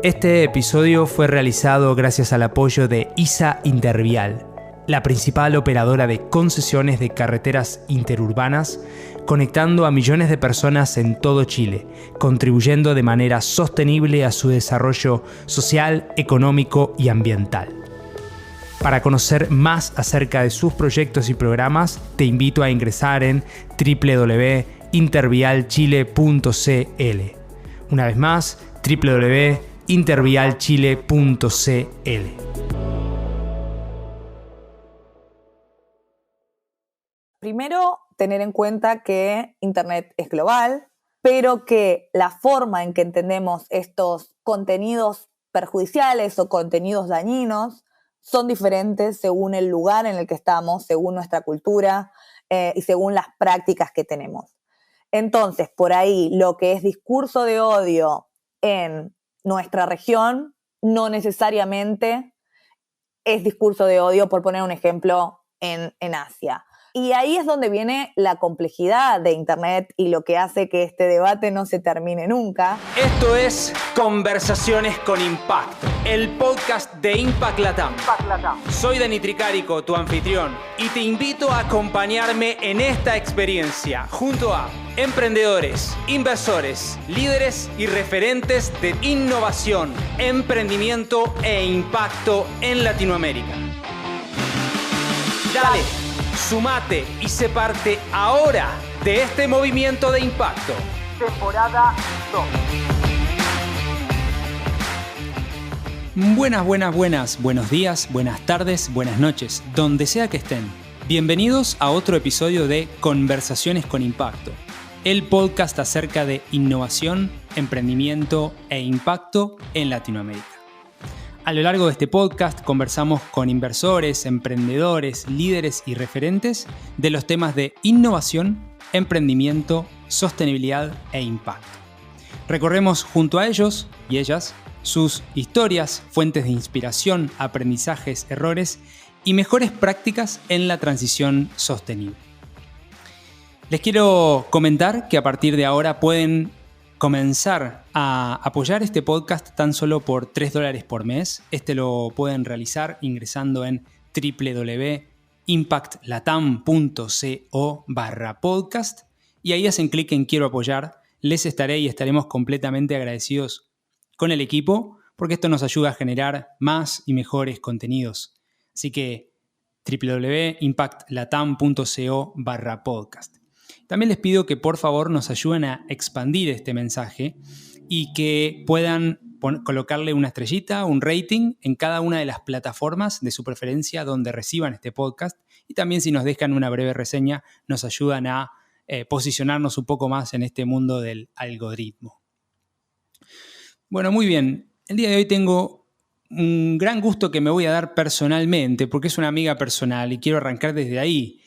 Este episodio fue realizado gracias al apoyo de ISA Intervial, la principal operadora de concesiones de carreteras interurbanas, conectando a millones de personas en todo Chile, contribuyendo de manera sostenible a su desarrollo social, económico y ambiental. Para conocer más acerca de sus proyectos y programas, te invito a ingresar en www.intervialchile.cl. Una vez más, www.intervialchile.cl. Primero, tener en cuenta que Internet es global, pero que la forma en que entendemos estos contenidos perjudiciales o contenidos dañinos son diferentes según el lugar en el que estamos, según nuestra cultura y según las prácticas que tenemos. Entonces, por ahí, lo que es discurso de odio en nuestra región no necesariamente es discurso de odio, por poner un ejemplo, en Asia. Y ahí es donde viene la complejidad de Internet y lo que hace que este debate no se termine nunca. Esto es Conversaciones con Impacto, el podcast de Impact Latam. Soy Dani Tricarico, tu anfitrión, y te invito a acompañarme en esta experiencia junto a emprendedores, inversores, líderes y referentes de innovación, emprendimiento e impacto en Latinoamérica. Dale, sumate y sé parte ahora de este movimiento de impacto. Temporada 2. Buenas. Buenos días, buenas tardes, buenas noches, donde sea que estén. Bienvenidos a otro episodio de Conversaciones con Impacto, el podcast acerca de innovación, emprendimiento e impacto en Latinoamérica. A lo largo de este podcast conversamos con inversores, emprendedores, líderes y referentes de los temas de innovación, emprendimiento, sostenibilidad e impacto. Recorremos junto a ellos y ellas sus historias, fuentes de inspiración, aprendizajes, errores y mejores prácticas en la transición sostenible. Les quiero comentar que a partir de ahora pueden comenzar a apoyar este podcast tan solo por $3 por mes. Este lo pueden realizar ingresando en www.impactlatam.co/podcast y ahí hacen clic en Quiero apoyar. Les estaremos completamente agradecidos con el equipo porque esto nos ayuda a generar más y mejores contenidos. Así que www.impactlatam.co/podcast. También les pido que por favor nos ayuden a expandir este mensaje y que puedan colocarle una estrellita, un rating en cada una de las plataformas de su preferencia donde reciban este podcast. Y también si nos dejan una breve reseña nos ayudan a posicionarnos un poco más en este mundo del algoritmo. Bueno, muy bien. El día de hoy tengo un gran gusto que me voy a dar personalmente porque es una amiga personal y quiero arrancar desde ahí.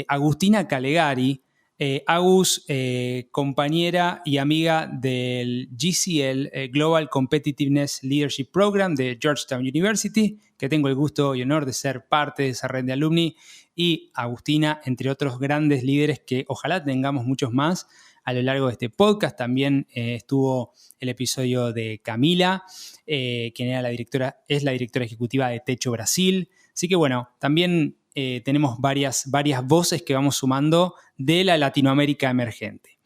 Agustina Calegari, Agus, compañera y amiga del GCL, Global Competitiveness Leadership Program de Georgetown University, que tengo el gusto y honor de ser parte de esa red de alumni, y Agustina, entre otros grandes líderes que ojalá tengamos muchos más a lo largo de este podcast. También estuvo el episodio de Camila, quien es la directora ejecutiva de Techo Brasil. Así que bueno, también tenemos varias voces que vamos sumando de la Latinoamérica emergente.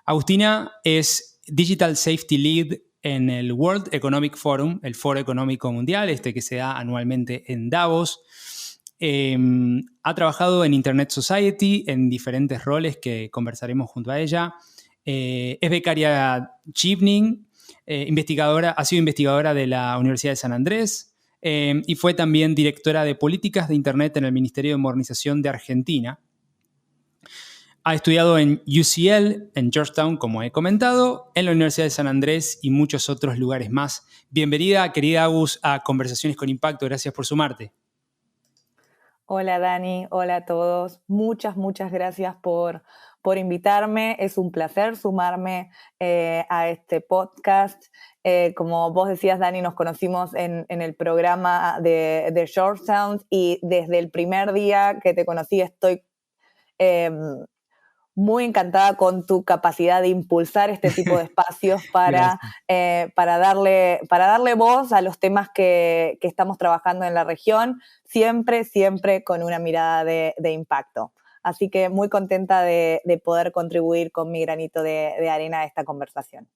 Agustina es Digital Safety Lead en el World Economic Forum, el Foro Económico Mundial, que se da anualmente en Davos. Ha trabajado en Internet Society en diferentes roles que conversaremos junto a ella. Es becaria Chevening, ha sido investigadora de la Universidad de San Andrés, y fue también directora de políticas de Internet en el Ministerio de Modernización de Argentina. Ha estudiado en UCL, en Georgetown, como he comentado, en la Universidad de San Andrés y muchos otros lugares más. Bienvenida, querida Agus, a Conversaciones con Impacto. Gracias por sumarte. Hola Dani, hola a todos. Muchas gracias por invitarme. Es un placer sumarme a este podcast. Como vos decías, Dani, nos conocimos en el programa de Georgetown y desde el primer día que te conocí estoy muy encantada con tu capacidad de impulsar este tipo de espacios para darle voz a los temas que estamos trabajando en la región, siempre con una mirada de impacto. Así que muy contenta de poder contribuir con mi granito de arena a esta conversación.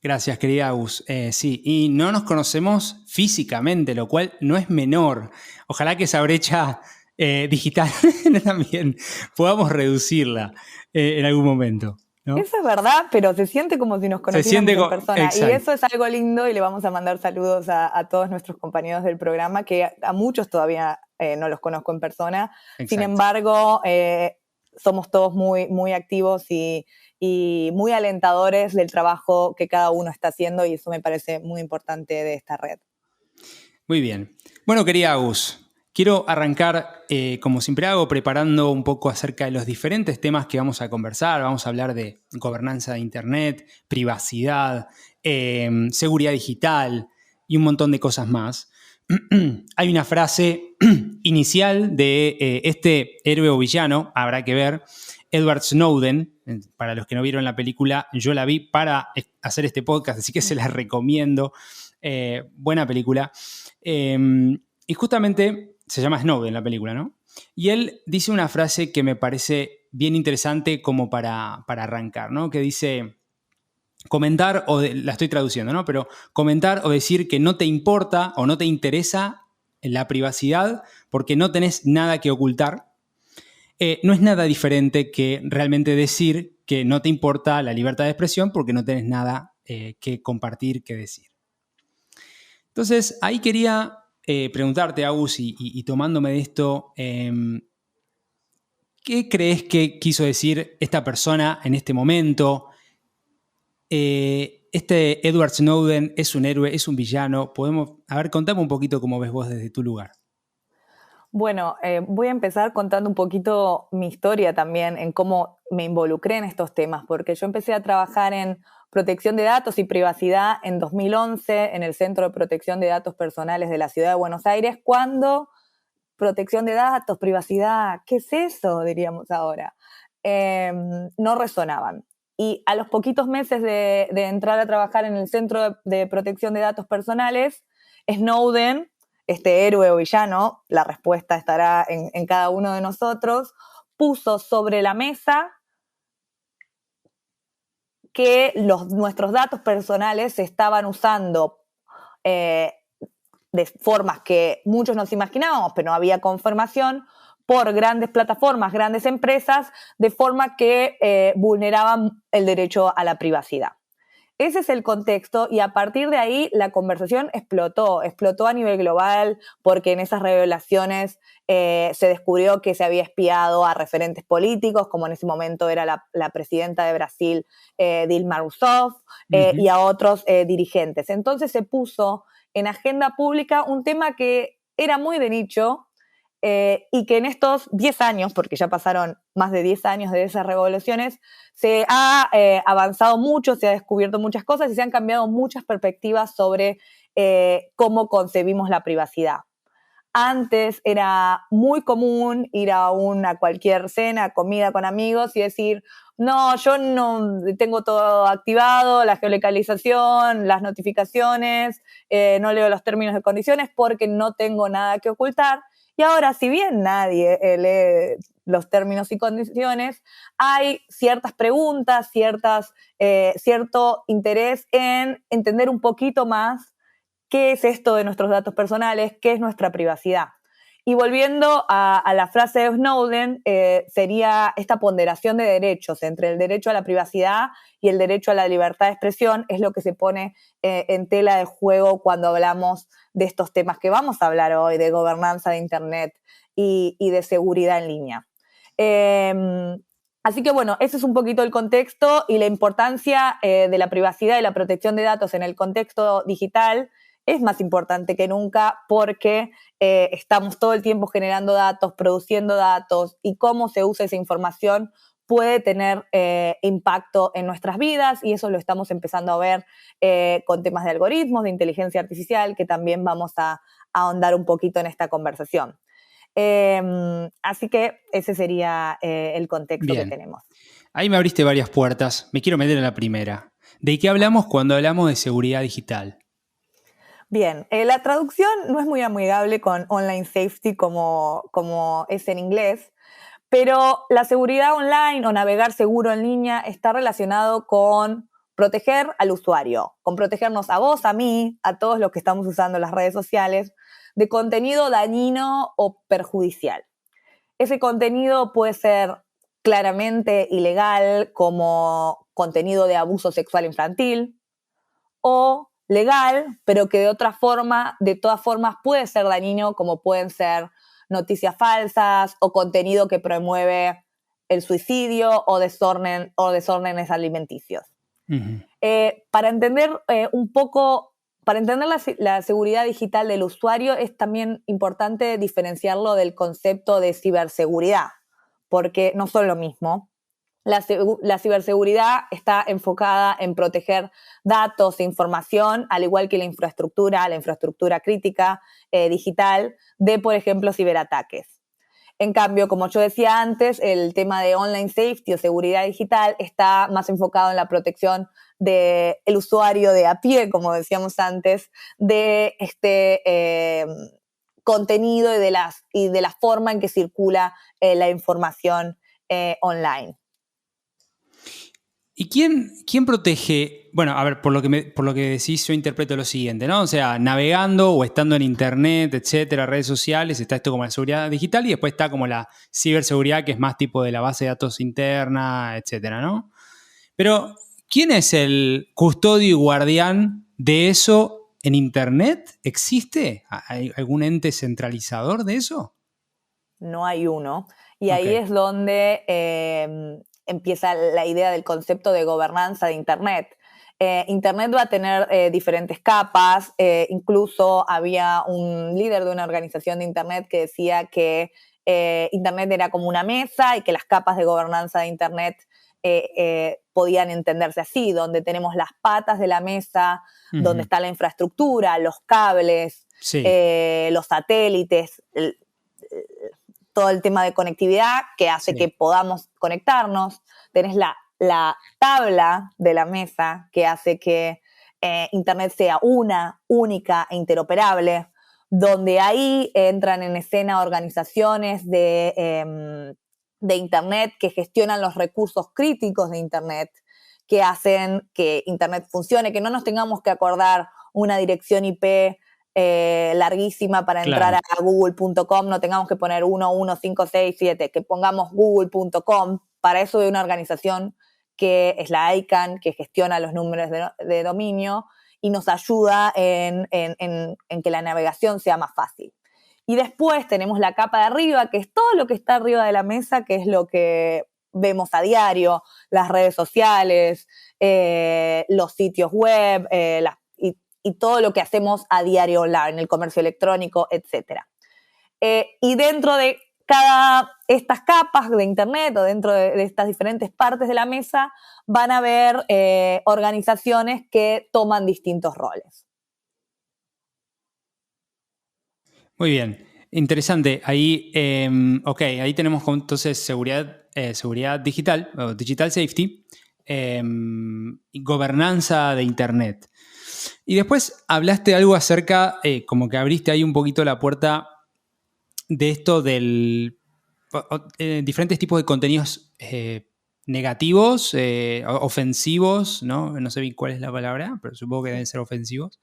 Gracias, querida Agus. Sí, y no nos conocemos físicamente, lo cual no es menor. Ojalá que esa brecha digital también podamos reducirla en algún momento, ¿no? Eso es verdad, pero se siente como si nos conociéramos en persona. Exacto. Y eso es algo lindo y le vamos a mandar saludos a todos nuestros compañeros del programa, que a muchos todavía no los conozco en persona. Exacto. Sin embargo, somos todos muy, muy activos y muy alentadores del trabajo que cada uno está haciendo, y eso me parece muy importante de esta red. Muy bien. Bueno, querida Agus, quiero arrancar, como siempre hago, preparando un poco acerca de los diferentes temas que vamos a conversar. Vamos a hablar de gobernanza de Internet, privacidad, seguridad digital y un montón de cosas más. Hay una frase inicial de este héroe o villano, habrá que ver, Edward Snowden. Para los que no vieron la película, yo la vi para hacer este podcast, así que se la recomiendo. Buena película. Y justamente se llama Snowden la película, ¿no? Y él dice una frase que me parece bien interesante como para arrancar, ¿no? Que dice, comentar, la estoy traduciendo, ¿no? Pero comentar o decir que no te importa o no te interesa la privacidad porque no tenés nada que ocultar, no es nada diferente que realmente decir que no te importa la libertad de expresión porque no tenés nada que compartir, que decir. Entonces, ahí quería preguntarte, Agus, y tomándome de esto, ¿qué crees que quiso decir esta persona en este momento? Este Edward Snowden es un héroe, es un villano. Contame un poquito cómo ves vos desde tu lugar. Bueno, voy a empezar contando un poquito mi historia también, en cómo me involucré en estos temas, porque yo empecé a trabajar en protección de datos y privacidad en 2011 en el Centro de Protección de Datos Personales de la Ciudad de Buenos Aires, cuando protección de datos, privacidad, ¿qué es eso? Diríamos ahora. No resonaban. Y a los poquitos meses de entrar a trabajar en el Centro de Protección de Datos Personales, Snowden, este héroe o villano, la respuesta estará en cada uno de nosotros, puso sobre la mesa que nuestros datos personales se estaban usando de formas que muchos nos imaginábamos, pero no había confirmación, por grandes plataformas, grandes empresas, de forma que vulneraban el derecho a la privacidad. Ese es el contexto, y a partir de ahí la conversación explotó a nivel global, porque en esas revelaciones se descubrió que se había espiado a referentes políticos, como en ese momento era la presidenta de Brasil, Dilma Rousseff, y a otros dirigentes. Entonces se puso en agenda pública un tema que era muy de nicho, y que en estos 10 años, porque ya pasaron más de 10 años de esas revoluciones, se ha avanzado mucho, se ha descubierto muchas cosas y se han cambiado muchas perspectivas sobre cómo concebimos la privacidad. Antes era muy común ir a cualquier cena, comida con amigos y decir, no, yo no tengo todo activado, la geolocalización, las notificaciones, no leo los términos y condiciones porque no tengo nada que ocultar. Y ahora, si bien nadie lee los términos y condiciones, hay ciertas preguntas, cierto interés en entender un poquito más qué es esto de nuestros datos personales, qué es nuestra privacidad. Y volviendo a la frase de Snowden, sería esta ponderación de derechos entre el derecho a la privacidad y el derecho a la libertad de expresión, es lo que se pone en tela de juego cuando hablamos de estos temas que vamos a hablar hoy, de gobernanza de Internet y de seguridad en línea. Así que bueno, ese es un poquito el contexto y la importancia de la privacidad y la protección de datos en el contexto digital. Es más importante que nunca porque estamos todo el tiempo generando datos, produciendo datos, y cómo se usa esa información puede tener impacto en nuestras vidas, y eso lo estamos empezando a ver con temas de algoritmos, de inteligencia artificial, que también vamos a ahondar un poquito en esta conversación. Así que ese sería el contexto Bien. que tenemos. Ahí me abriste varias puertas. Me quiero meter en la primera. ¿De qué hablamos cuando hablamos de seguridad digital? Bien, la traducción no es muy amigable con online safety como es en inglés, pero la seguridad online o navegar seguro en línea está relacionado con proteger al usuario, con protegernos a vos, a mí, a todos los que estamos usando las redes sociales, de contenido dañino o perjudicial. Ese contenido puede ser claramente ilegal, como contenido de abuso sexual infantil, o legal, pero que de todas formas puede ser dañino, como pueden ser noticias falsas o contenido que promueve el suicidio o desórdenes alimenticios. Uh-huh. Para entender para entender la seguridad digital del usuario es también importante diferenciarlo del concepto de ciberseguridad, porque no son lo mismo. La ciberseguridad está enfocada en proteger datos e información, al igual que la infraestructura crítica digital de, por ejemplo, ciberataques. En cambio, como yo decía antes, el tema de online safety o seguridad digital está más enfocado en la protección del usuario de a pie, como decíamos antes, de este contenido y de la forma en que circula la información online. ¿Y quién protege? Bueno, a ver, por lo que decís, yo interpreto lo siguiente, ¿no? O sea, navegando o estando en internet, etcétera, redes sociales, está esto como la seguridad digital y después está como la ciberseguridad, que es más tipo de la base de datos interna, etcétera, ¿no? Pero, ¿quién es el custodio y guardián de eso en internet? ¿Existe? ¿Hay algún ente centralizador de eso? No hay uno. Y ahí es donde empieza la idea del concepto de gobernanza de Internet. Internet va a tener diferentes capas. Incluso había un líder de una organización de Internet que decía que Internet era como una mesa y que las capas de gobernanza de Internet podían entenderse así, donde tenemos las patas de la mesa, uh-huh, donde está la infraestructura, los cables, sí, los satélites, todo el tema de conectividad que hace que podamos conectarnos. Tenés la tabla de la mesa que hace que Internet sea una, única e interoperable, donde ahí entran en escena organizaciones de Internet que gestionan los recursos críticos de Internet, que hacen que Internet funcione, que no nos tengamos que acordar una dirección IP larguísima para entrar a google.com, no tengamos que poner 11567, que pongamos google.com. Para eso hay una organización que es la ICANN, que gestiona los números de dominio y nos ayuda en que la navegación sea más fácil. Y después tenemos la capa de arriba, que es todo lo que está arriba de la mesa, que es lo que vemos a diario, las redes sociales, los sitios web, y todo lo que hacemos a diario online, el comercio electrónico, etc. Y dentro de estas capas de Internet o dentro de estas diferentes partes de la mesa van a haber organizaciones que toman distintos roles. Muy bien, interesante. Ahí, ahí tenemos entonces seguridad digital, o digital safety, y gobernanza de Internet. Y después hablaste algo acerca, como que abriste ahí un poquito la puerta de esto del diferentes tipos de contenidos negativos, ofensivos, ¿no? No sé bien cuál es la palabra, pero supongo que deben ser ofensivos.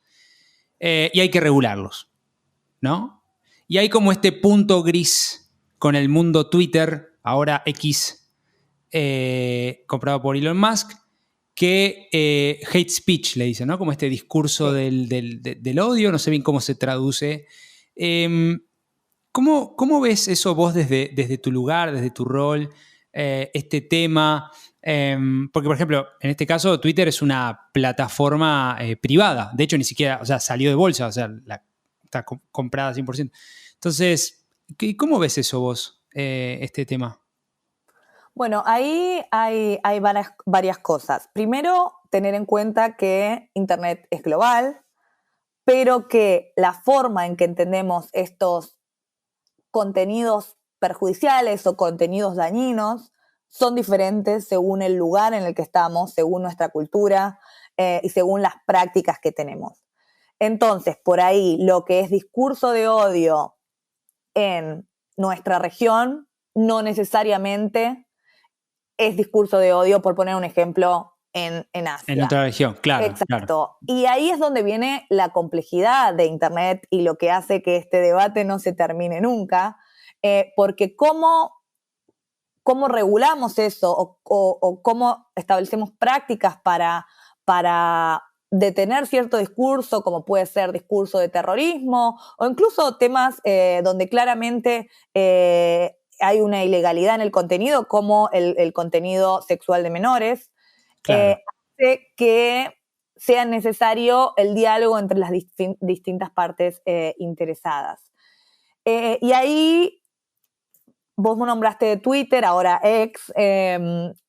Y hay que regularlos, ¿no? Y hay como este punto gris con el mundo Twitter, ahora X, comprado por Elon Musk, que hate speech le dicen, ¿no? Como este discurso del odio, no sé bien cómo se traduce. ¿Cómo ves eso vos desde tu lugar, desde tu rol, este tema? Porque, por ejemplo, en este caso, Twitter es una plataforma privada. De hecho, ni siquiera, o sea, salió de bolsa, o sea, está comprada 100%. Entonces, ¿cómo ves eso vos, este tema? Bueno, ahí hay varias cosas. Primero, tener en cuenta que Internet es global, pero que la forma en que entendemos estos contenidos perjudiciales o contenidos dañinos son diferentes según el lugar en el que estamos, según nuestra cultura y según las prácticas que tenemos. Entonces, por ahí, lo que es discurso de odio en nuestra región no necesariamente es discurso de odio, por poner un ejemplo, en Asia. En otra región, claro. Exacto. Claro. Y ahí es donde viene la complejidad de Internet y lo que hace que este debate no se termine nunca, porque ¿cómo regulamos eso o cómo establecemos prácticas para detener cierto discurso, como puede ser discurso de terrorismo o incluso temas donde claramente hay una ilegalidad en el contenido, como el contenido sexual de menores, Claro. hace que sea necesario el diálogo entre las distintas partes interesadas. Y ahí vos nombraste Twitter, ahora X,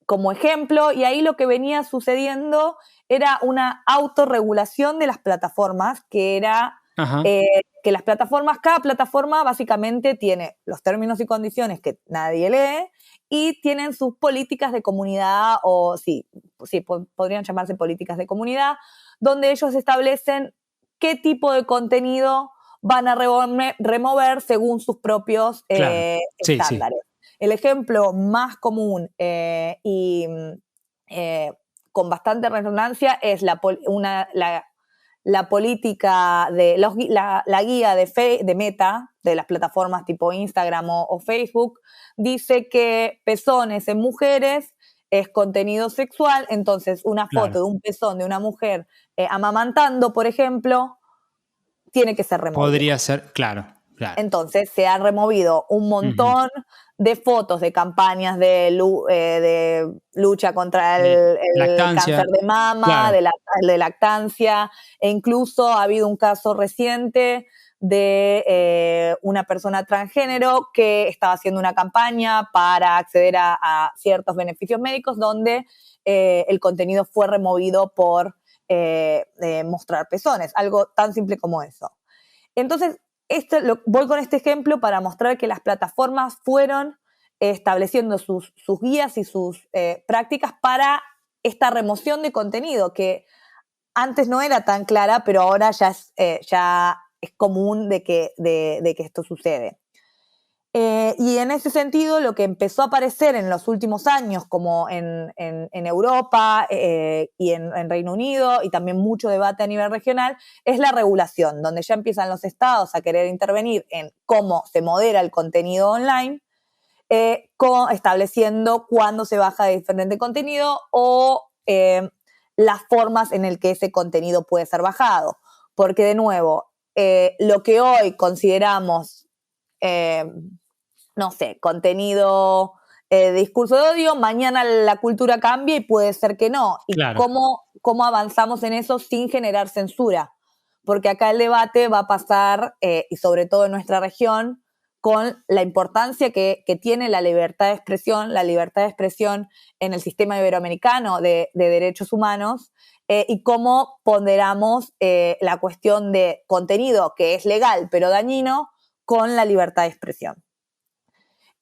como ejemplo, y ahí lo que venía sucediendo era una autorregulación de las plataformas, que era que las plataformas, cada plataforma básicamente tiene los términos y condiciones que nadie lee y tienen sus políticas de comunidad, o sí, podrían llamarse políticas de comunidad, donde ellos establecen qué tipo de contenido van a remover según sus propios estándares. Sí. El ejemplo más común y con bastante resonancia es la política de la guía de Meta, de las plataformas tipo Instagram o Facebook, dice que pezones en mujeres es contenido sexual, entonces una foto de un pezón de una mujer amamantando, por ejemplo, tiene que ser removido. Podría ser, claro. Entonces se han removido un montón de fotos de campañas de lucha contra el cáncer de mama, de lactancia, e incluso ha habido un caso reciente de una persona transgénero que estaba haciendo una campaña para acceder a ciertos beneficios médicos donde el contenido fue removido por mostrar pezones, algo tan simple como eso. Entonces, voy con este ejemplo para mostrar que las plataformas fueron estableciendo sus guías y sus prácticas para esta remoción de contenido, que antes no era tan clara, pero ahora ya es común de que esto sucede. Y en ese sentido, lo que empezó a aparecer en los últimos años, como en Europa y en Reino Unido, y también mucho debate a nivel regional, es la regulación, donde ya empiezan los estados a querer intervenir en cómo se modera el contenido online, estableciendo cuándo se baja de diferente contenido o las formas en las que ese contenido puede ser bajado. Porque, de nuevo, lo que hoy consideramos no sé, contenido, discurso de odio, mañana la cultura cambia y puede ser que no. Y cómo avanzamos en eso sin generar censura. Porque acá el debate va a pasar, y sobre todo en nuestra región, con la importancia que tiene la libertad de expresión en el sistema iberoamericano de derechos humanos, y cómo ponderamos la cuestión de contenido que es legal pero dañino con la libertad de expresión.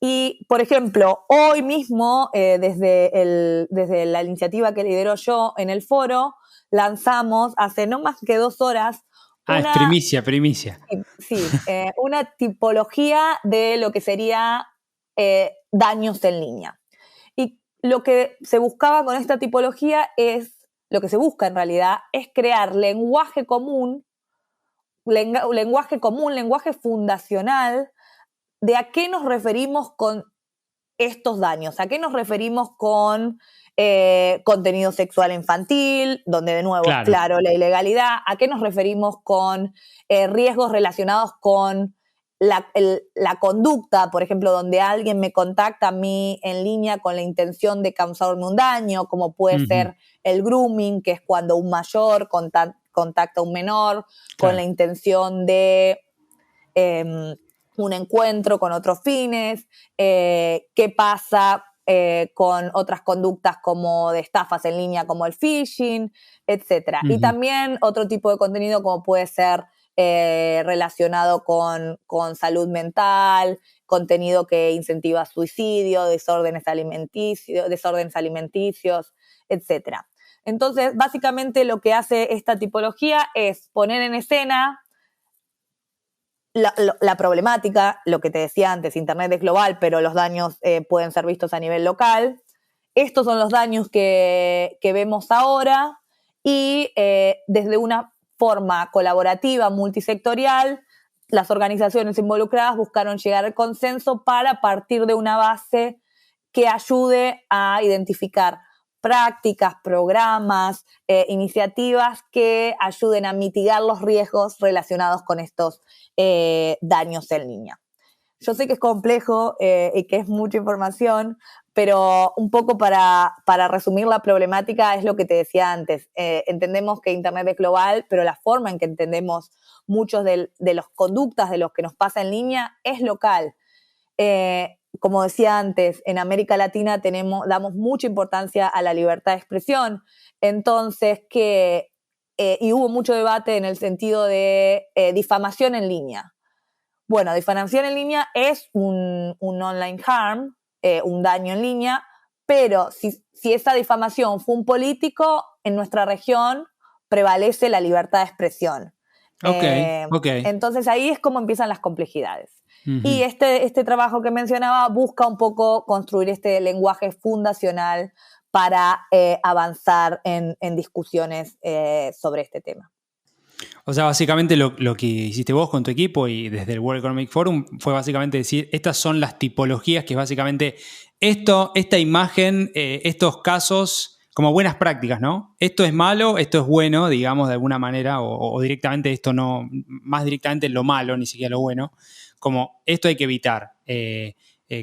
Y, por ejemplo, hoy mismo, desde la iniciativa que lidero yo en el foro, lanzamos hace no más que 2 horas es primicia. Sí, una tipología de lo que sería daños en línea. Y lo que se buscaba con esta tipología lo que se busca en realidad, es crear lenguaje común, lenguaje fundacional, de a qué nos referimos con estos daños, a qué nos referimos con contenido sexual infantil, donde de nuevo es claro la ilegalidad, a qué nos referimos con riesgos relacionados con la conducta, por ejemplo, donde alguien me contacta a mí en línea con la intención de causarme un daño, como puede ser el grooming, que es cuando un mayor contacta a un menor con la intención de un encuentro con otros fines, qué pasa con otras conductas como de estafas en línea, como el phishing, etc. Y también otro tipo de contenido como puede ser relacionado con salud mental, contenido que incentiva suicidio, desórdenes alimenticios, etc. Entonces, básicamente lo que hace esta tipología es poner en escena la problemática, lo que te decía antes, Internet es global, pero los daños pueden ser vistos a nivel local. Estos son los daños que vemos ahora y desde una forma colaborativa, multisectorial, las organizaciones involucradas buscaron llegar al consenso para partir de una base que ayude a identificar prácticas, programas, iniciativas que ayuden a mitigar los riesgos relacionados con estos daños en línea. Yo sé que es complejo y que es mucha información, pero un poco para resumir la problemática es lo que te decía antes. Entendemos que Internet es global, pero la forma en que entendemos muchos de las conductas de los que nos pasa en línea es local. Como decía antes, en América Latina damos mucha importancia a la libertad de expresión, entonces y hubo mucho debate en el sentido de difamación en línea. Bueno, difamación en línea es un online harm, un daño en línea, pero si esa difamación fue un político, en nuestra región prevalece la libertad de expresión. Okay. Entonces ahí es como empiezan las complejidades. Uh-huh. Y este trabajo que mencionaba busca un poco construir este lenguaje fundacional para avanzar en discusiones sobre este tema. O sea, básicamente lo que hiciste vos con tu equipo y desde el World Economic Forum fue básicamente decir, estas son las tipologías que básicamente esta imagen, estos casos, como buenas prácticas, ¿no? Esto es malo, esto es bueno, digamos, de alguna manera, o directamente esto no, más directamente lo malo, ni siquiera lo bueno, como esto hay que evitar.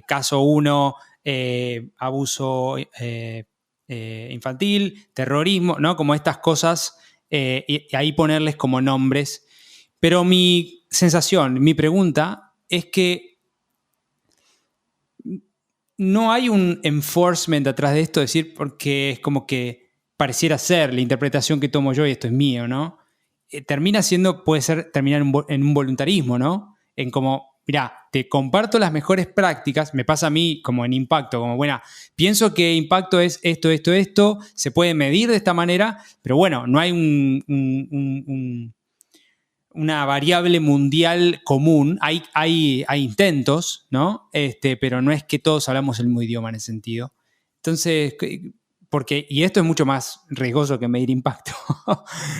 Caso 1, abuso infantil, terrorismo, ¿no? Como estas cosas... y ahí ponerles como nombres. Pero mi sensación, mi pregunta es que no hay un enforcement atrás de esto, decir, porque es como que pareciera ser la interpretación que tomo yo y esto es mío, ¿no? Termina siendo, terminar en un voluntarismo, ¿no? En como, mirá, te comparto las mejores prácticas, me pasa a mí como en impacto, como, bueno, pienso que impacto es esto, se puede medir de esta manera, pero bueno, no hay una variable mundial común, hay intentos, ¿no? Pero no es que todos hablamos el mismo idioma en ese sentido. Entonces, y esto es mucho más riesgoso que medir impacto,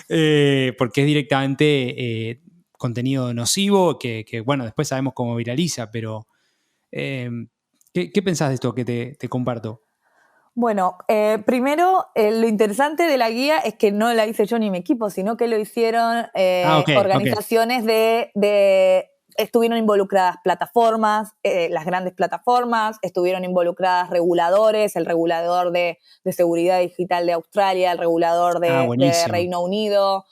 porque es directamente contenido nocivo que, bueno, después sabemos cómo viraliza, pero ¿qué pensás de esto que te comparto? Bueno, primero, lo interesante de la guía es que no la hice yo ni mi equipo, sino que lo hicieron organizaciones estuvieron involucradas plataformas, las grandes plataformas, estuvieron involucradas reguladores, el regulador de seguridad digital de Australia, el regulador de Reino Unido,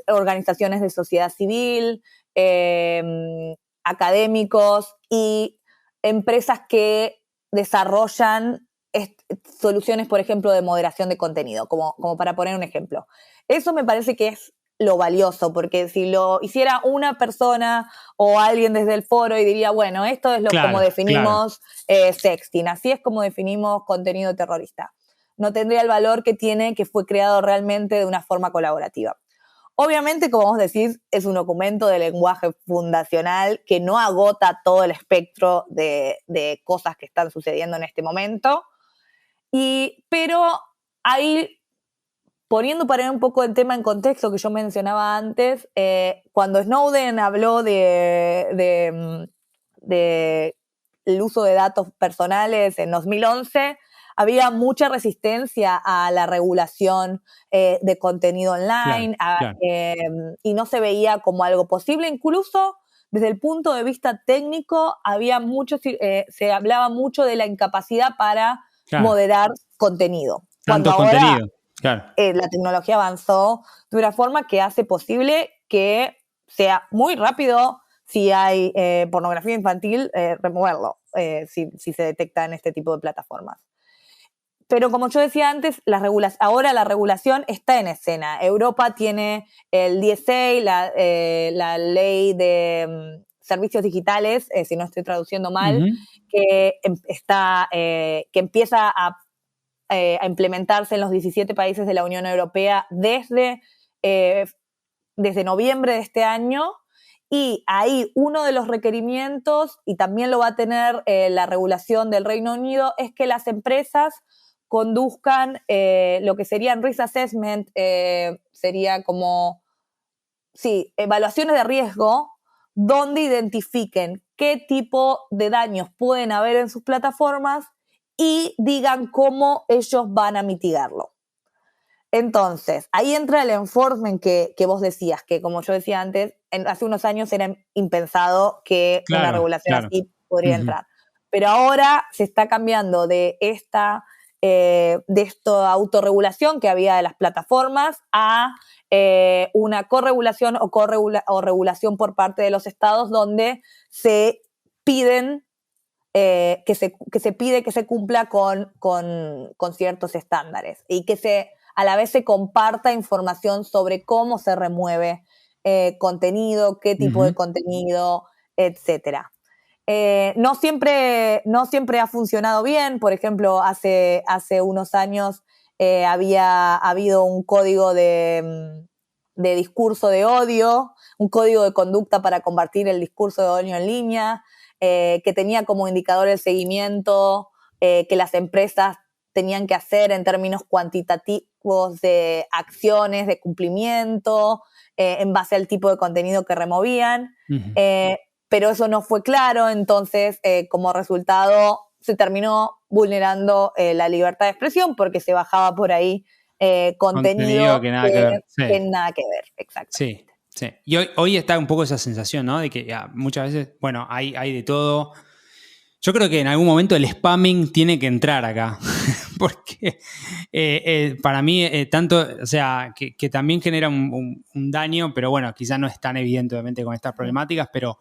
organizaciones de sociedad civil, académicos y empresas que desarrollan soluciones, por ejemplo, de moderación de contenido, como para poner un ejemplo. Eso me parece que es lo valioso, porque si lo hiciera una persona o alguien desde el foro y diría, bueno, esto es como definimos sexting, así es como definimos contenido terrorista. No tendría el valor que tiene, que fue creado realmente de una forma colaborativa. Obviamente, como vos decís, es un documento de lenguaje fundacional que no agota todo el espectro de cosas que están sucediendo en este momento. Pero ahí, poniendo para un poco el tema en contexto que yo mencionaba antes, cuando Snowden habló de el uso de datos personales en 2011, había mucha resistencia a la regulación de contenido online, claro. Y no se veía como algo posible. Incluso desde el punto de vista técnico, se hablaba mucho de la incapacidad para moderar contenido. Tanto contenido, claro. La tecnología avanzó de una forma que hace posible que sea muy rápido, si hay pornografía infantil, removerlo, si se detecta en este tipo de plataformas. Pero como yo decía antes, ahora la regulación está en escena. Europa tiene el DSA, la ley de servicios digitales, si no estoy traduciendo mal, Ujú. que empieza a implementarse en los 17 países de la Unión Europea desde noviembre de este año. Y ahí uno de los requerimientos, y también lo va a tener la regulación del Reino Unido, es que las empresas conduzcan lo que serían risk assessment, sería como, sí, evaluaciones de riesgo, donde identifiquen qué tipo de daños pueden haber en sus plataformas y digan cómo ellos van a mitigarlo. Entonces, ahí entra el enforcement que vos decías, que como yo decía antes, hace unos años era impensado que una Claro, regulación claro. así podría Ujú. entrar. Pero ahora se está cambiando de esta autorregulación que había de las plataformas a una corregulación o regulación por parte de los estados, donde se piden que se pide que se cumpla con ciertos estándares y que a la vez se comparta información sobre cómo se remueve contenido, qué tipo de Ujú. contenido, etcétera. No siempre ha funcionado bien. Por ejemplo, hace unos años había habido un código de discurso de odio, un código de conducta para combatir el discurso de odio en línea, que tenía como indicador el seguimiento que las empresas tenían que hacer en términos cuantitativos de acciones, de cumplimiento, en base al tipo de contenido que removían. Ujú. Pero eso no fue claro, entonces como resultado se terminó vulnerando la libertad de expresión porque se bajaba por ahí Contenido contenido que nada que ver. Sí. que nada que ver, Sí, exactamente. sí. Y hoy está un poco esa sensación, ¿no? De que muchas veces, bueno, hay de todo. Yo creo que en algún momento el spamming tiene que entrar acá, porque para mí tanto, o sea, que también genera un daño, pero bueno, quizás no es tan evidente obviamente con estas problemáticas, pero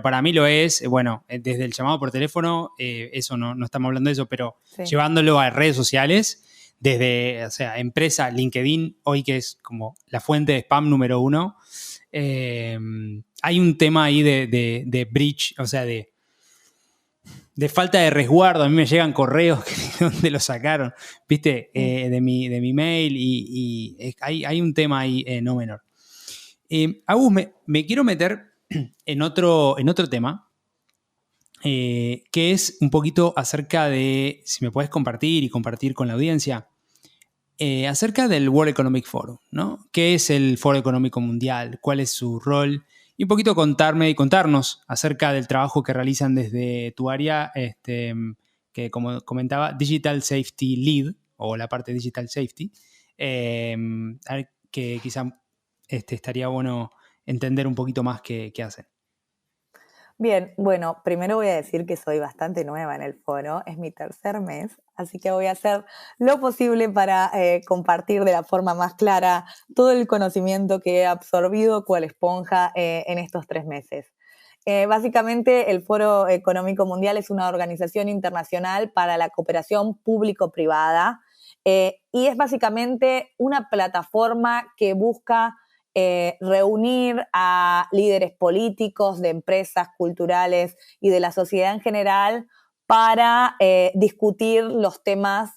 para mí lo es, bueno, desde el llamado por teléfono, eso no estamos hablando de eso, pero Sí. llevándolo a redes sociales, desde, o sea, empresa, LinkedIn, hoy que es como la fuente de spam número uno, hay un tema ahí de breach, o sea, de falta de resguardo. A mí me llegan correos que dónde lo sacaron, ¿viste? De mi mail y hay un tema ahí no menor. Agus, me quiero meter en otro tema, que es un poquito acerca de, si me puedes compartir y compartir con la audiencia, acerca del World Economic Forum, ¿no? ¿Qué es el Foro Económico Mundial? ¿Cuál es su rol? Y un poquito contarnos acerca del trabajo que realizan desde tu área, que como comentaba, Digital Safety Lead, o la parte Digital Safety, a ver, que quizá estaría bueno entender un poquito más qué hacen. Bien, bueno, primero voy a decir que soy bastante nueva en el foro, es mi tercer mes, así que voy a hacer lo posible para compartir de la forma más clara todo el conocimiento que he absorbido cual esponja en estos 3 meses. Básicamente, el Foro Económico Mundial es una organización internacional para la cooperación público-privada y es básicamente una plataforma que busca reunir a líderes políticos, de empresas culturales y de la sociedad en general para discutir los temas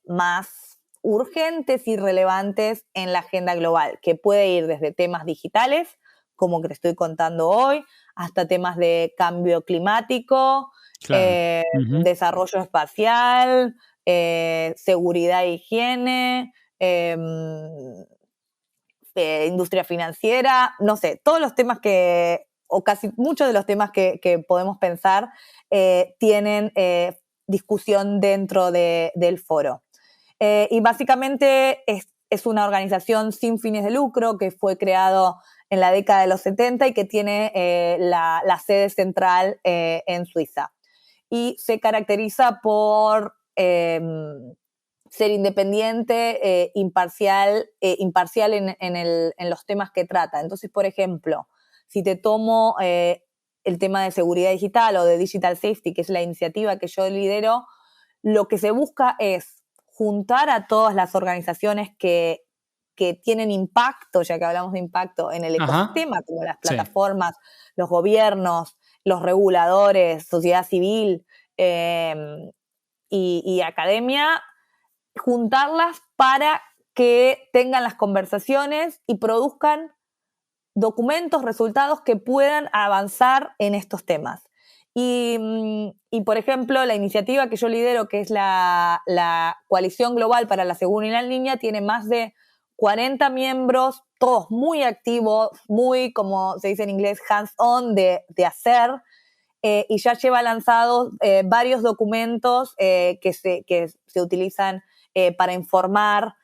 más urgentes y relevantes en la agenda global, que puede ir desde temas digitales, como que te estoy contando hoy, hasta temas de cambio climático, Claro. Ujú. desarrollo espacial, seguridad e higiene, industria financiera, no sé, todos los temas o casi muchos de los temas que podemos pensar tienen discusión dentro del foro. Y básicamente es una organización sin fines de lucro que fue creado en la década de los 70 y que tiene la sede central en Suiza. Y se caracteriza por ser independiente, imparcial en los temas que trata. Entonces, por ejemplo, si te tomo el tema de seguridad digital o de Digital Safety, que es la iniciativa que yo lidero, lo que se busca es juntar a todas las organizaciones que que tienen impacto, ya que hablamos de impacto en el ecosistema, como las plataformas, los gobiernos, los reguladores, sociedad civil y academia, juntarlas para que tengan las conversaciones y produzcan documentos, resultados que puedan avanzar en estos temas. Y por ejemplo, la iniciativa que yo lidero, que es la Coalición Global para la Seguridad en Línea, tiene más de 40 miembros, todos muy activos, muy, como se dice en inglés, hands-on de hacer, y ya lleva lanzados varios documentos que se utilizan para informar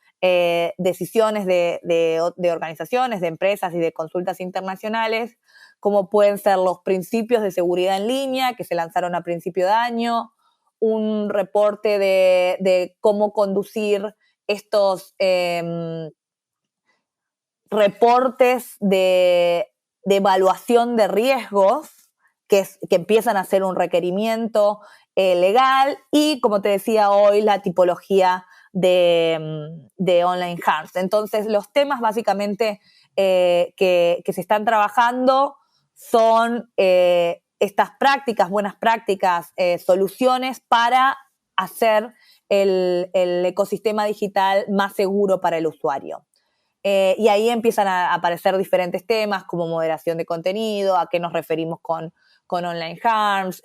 decisiones de organizaciones, de empresas y de consultas internacionales, como pueden ser los principios de seguridad en línea que se lanzaron a principio de año, un reporte de cómo conducir estos reportes de evaluación de riesgos que empiezan a ser un requerimiento legal, y, como te decía hoy, la tipología de online harms. Entonces, los temas básicamente que se están trabajando son estas prácticas, buenas prácticas, soluciones para hacer el ecosistema digital más seguro para el usuario. Y ahí empiezan a aparecer diferentes temas como moderación de contenido, a qué nos referimos con online harms,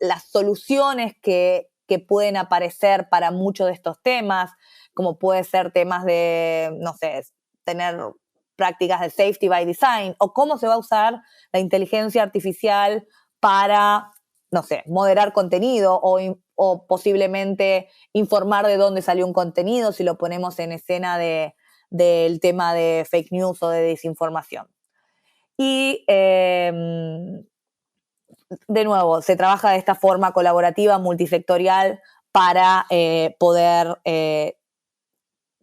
las soluciones que pueden aparecer para muchos de estos temas, como puede ser temas de, no sé, tener prácticas de safety by design, o cómo se va a usar la inteligencia artificial para, no sé, moderar contenido o posiblemente informar de dónde salió un contenido si lo ponemos en escena del tema de fake news o de desinformación. Y de nuevo, se trabaja de esta forma colaborativa, multisectorial, para poder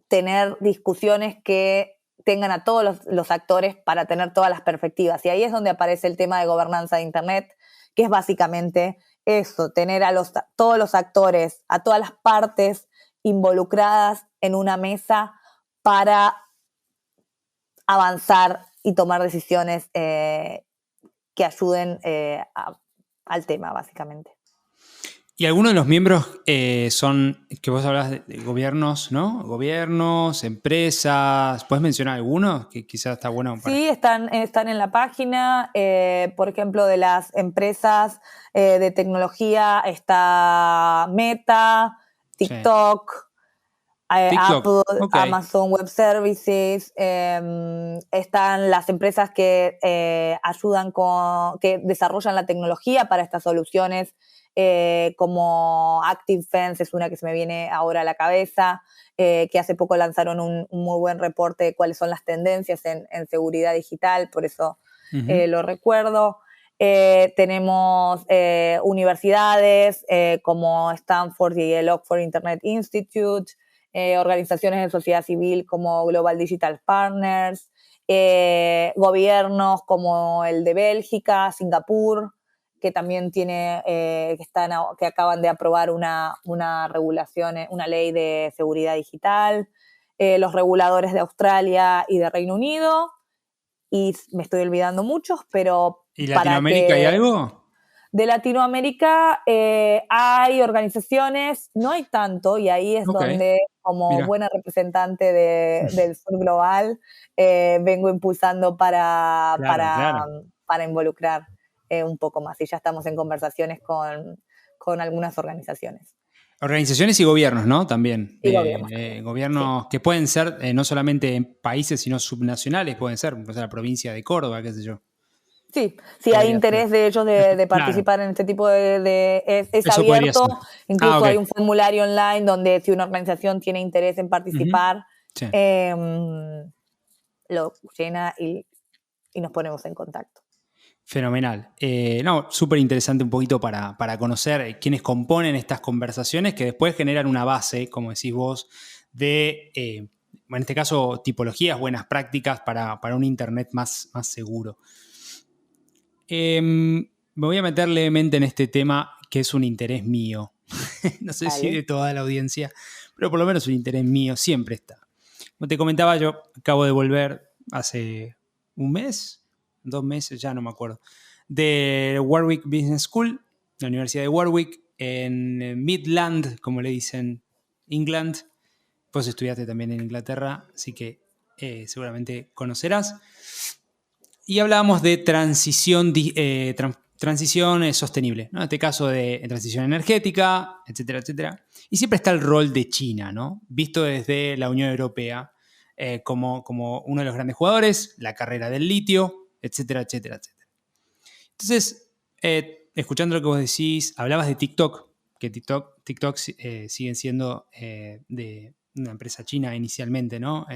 tener discusiones que tengan a todos los actores para tener todas las perspectivas. Y ahí es donde aparece el tema de gobernanza de Internet, que es básicamente eso, tener a todos los actores, a todas las partes involucradas en una mesa para avanzar y tomar decisiones que ayuden al tema, básicamente. Y algunos de los miembros son, que vos hablás de gobiernos, ¿no? Gobiernos, empresas. ¿Puedes mencionar algunos? Que quizás está bueno para... Sí, están en la página. Por ejemplo, de las empresas de tecnología está Meta, TikTok, Apple, okay. Amazon Web Services. Están las empresas que ayudan que desarrollan la tecnología para estas soluciones, como ActiveFence es una que se me viene ahora a la cabeza, que hace poco lanzaron un muy buen reporte de cuáles son las tendencias en seguridad digital, por eso lo recuerdo. Tenemos universidades como Stanford y el Oxford Internet Institute, organizaciones de sociedad civil como Global Digital Partners, gobiernos como el de Bélgica, Singapur, que también tiene, que acaban de aprobar una regulación, una ley de seguridad digital, los reguladores de Australia y de Reino Unido, y me estoy olvidando muchos, pero... ¿Y Latinoamérica hay algo? De Latinoamérica hay organizaciones, no hay tanto, y ahí es donde, como buena representante del Sur Global, vengo impulsando para involucrar un poco más. Y ya estamos en conversaciones con algunas organizaciones. Organizaciones y gobiernos, ¿no? También. Y gobiernos. Gobiernos que pueden ser no solamente en países, sino subnacionales, pueden ser, o sea, la provincia de Córdoba, qué sé yo. Sí, si hay interés de ellos de participar en este tipo es abierto, incluso hay un formulario online donde si una organización tiene interés en participar, lo llena y nos ponemos en contacto. Fenomenal. Súper interesante un poquito para conocer quiénes componen estas conversaciones que después generan una base, como decís vos, de, en este caso, tipologías, buenas prácticas para un Internet más seguro. Me voy a meter levemente en este tema que es un interés mío. No sé si de toda la audiencia, pero por lo menos un interés mío siempre está. Como te comentaba, yo acabo de volver hace un mes, 2 meses, ya no me acuerdo, de Warwick Business School, la Universidad de Warwick, en Midland, como le dicen, England. Vos estudiaste también en Inglaterra, así que seguramente conocerás. Y hablábamos de transición sostenible, ¿no? En este caso de transición energética, etcétera, etcétera. Y siempre está el rol de China, ¿no? Visto desde la Unión Europea como uno de los grandes jugadores, la carrera del litio, etcétera, etcétera, etcétera. Entonces, escuchando lo que vos decís, hablabas de TikTok, que TikTok siguen siendo de una empresa china inicialmente, ¿no?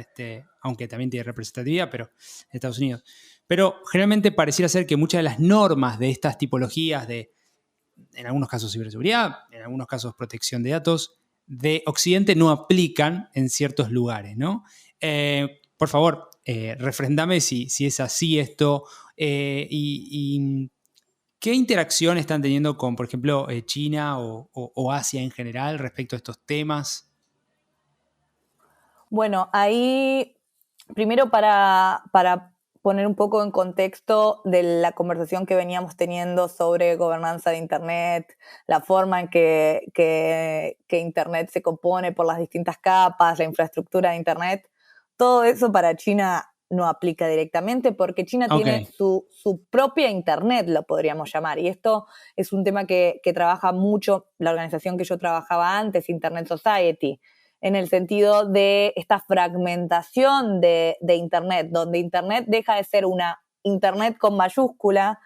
Aunque también tiene representatividad, pero en Estados Unidos. Pero generalmente pareciera ser que muchas de las normas de estas tipologías en algunos casos ciberseguridad, en algunos casos protección de datos, de Occidente no aplican en ciertos lugares, ¿no? Por favor, refrendame si es así esto y ¿qué interacción están teniendo con, por ejemplo, China o Asia en general respecto a estos temas? Bueno, ahí, primero para poner un poco en contexto de la conversación que veníamos teniendo sobre gobernanza de Internet, la forma en que Internet se compone por las distintas capas, la infraestructura de Internet, todo eso para China no aplica directamente porque China tiene su propia Internet, lo podríamos llamar. Y esto es un tema que trabaja mucho la organización que yo trabajaba antes, Internet Society, en el sentido de esta fragmentación de Internet, donde Internet deja de ser una Internet con mayúscula,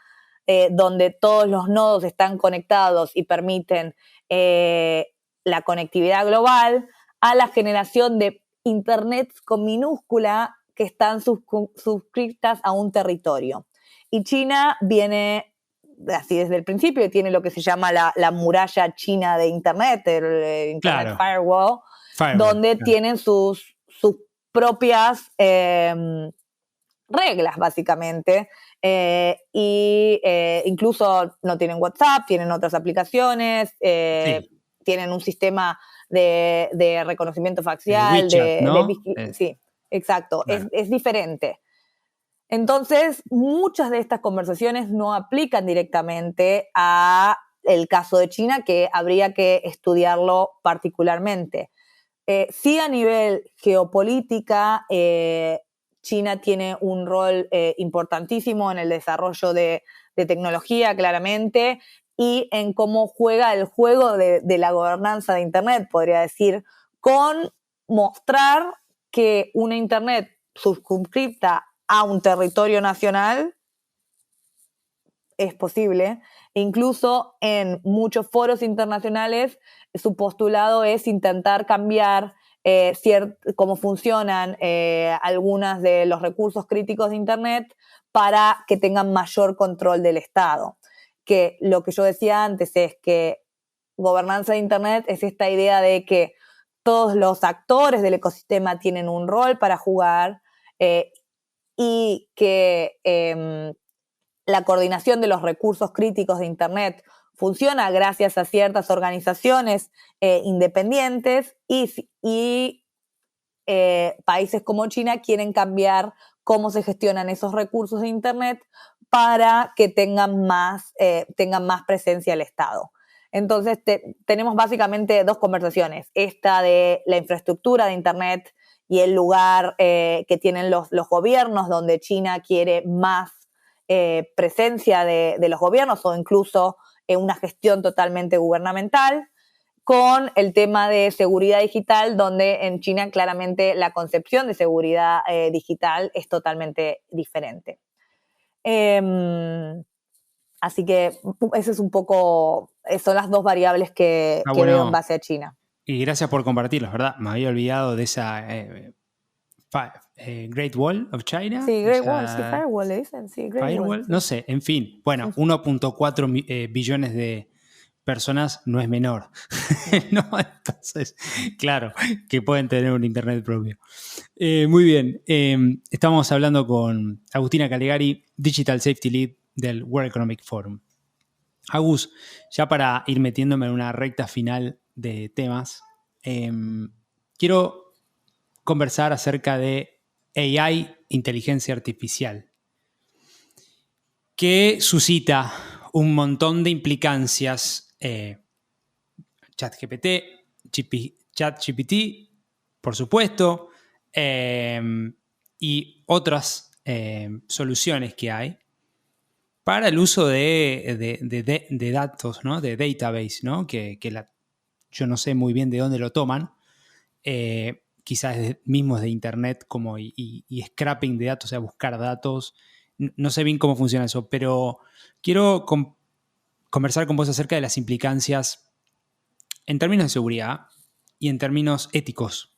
donde todos los nodos están conectados y permiten la conectividad global, a la generación de Internet con minúscula que están suscritas a un territorio. Y China viene así desde el principio y tiene lo que se llama la muralla china de Internet, el Internet Firewall, donde tienen sus propias reglas, básicamente, incluso no tienen WhatsApp, tienen otras aplicaciones, tienen un sistema de reconocimiento facial, WeChat, ¿no? Sí, exacto, claro. Es diferente. Entonces, muchas de estas conversaciones no aplican directamente a el caso de China, que habría que estudiarlo particularmente. Sí, a nivel geopolítica, China tiene un rol importantísimo en el desarrollo de tecnología, claramente, y en cómo juega el juego de la gobernanza de Internet, podría decir, con mostrar que una Internet circunscripta a un territorio nacional es posible. Incluso en muchos foros internacionales su postulado es intentar cambiar cómo funcionan algunos de los recursos críticos de Internet para que tengan mayor control del Estado. Que lo que yo decía antes es que gobernanza de Internet es esta idea de que todos los actores del ecosistema tienen un rol para jugar y que la coordinación de los recursos críticos de Internet funciona gracias a ciertas organizaciones independientes y países como China quieren cambiar cómo se gestionan esos recursos de Internet para que tengan más presencia el Estado. Entonces tenemos básicamente dos conversaciones, esta de la infraestructura de Internet y el lugar que tienen los gobiernos, donde China quiere más presencia de los gobiernos o incluso una gestión totalmente gubernamental, con el tema de seguridad digital, donde en China claramente la concepción de seguridad digital es totalmente diferente. Así que ese es un poco, son las dos variables que veo en base a China. Y gracias por compartirlos, ¿verdad? Me había olvidado de esa Great Wall of China. Sí, Great Wall, sí, Firewall le dicen, sí, Great Firewall, no sé, en fin. Bueno, 1.4 billones de personas no es menor. No, entonces, claro, que pueden tener un internet propio. Muy bien, estamos hablando con Agustina Calegari, Digital Safety Lead del World Economic Forum. Agus, ya para ir metiéndome en una recta final de temas, quiero conversar acerca de AI, inteligencia artificial, que suscita un montón de implicancias. ChatGPT, ChatGPT, por supuesto, y otras soluciones que hay para el uso de datos, ¿no? De database, ¿no? Yo no sé muy bien de dónde lo toman, quizás mismos de internet como y scrapping de datos, o sea, buscar datos. No sé bien cómo funciona eso, pero quiero conversar con vos acerca de las implicancias en términos de seguridad y en términos éticos,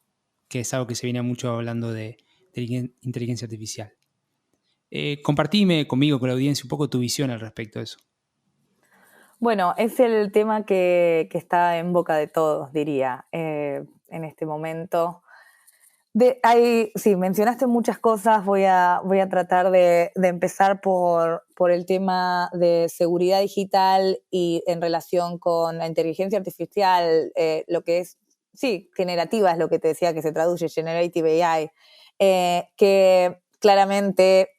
que es algo que se viene mucho hablando de inteligencia artificial. Compartime conmigo, con la audiencia, un poco tu visión al respecto de eso. Bueno, es el tema que está en boca de todos, diría, en este momento. Sí, mencionaste muchas cosas, voy a tratar de empezar por el tema de seguridad digital y en relación con la inteligencia artificial, lo que es, sí, generativa es lo que te decía, que se traduce Generative AI, que claramente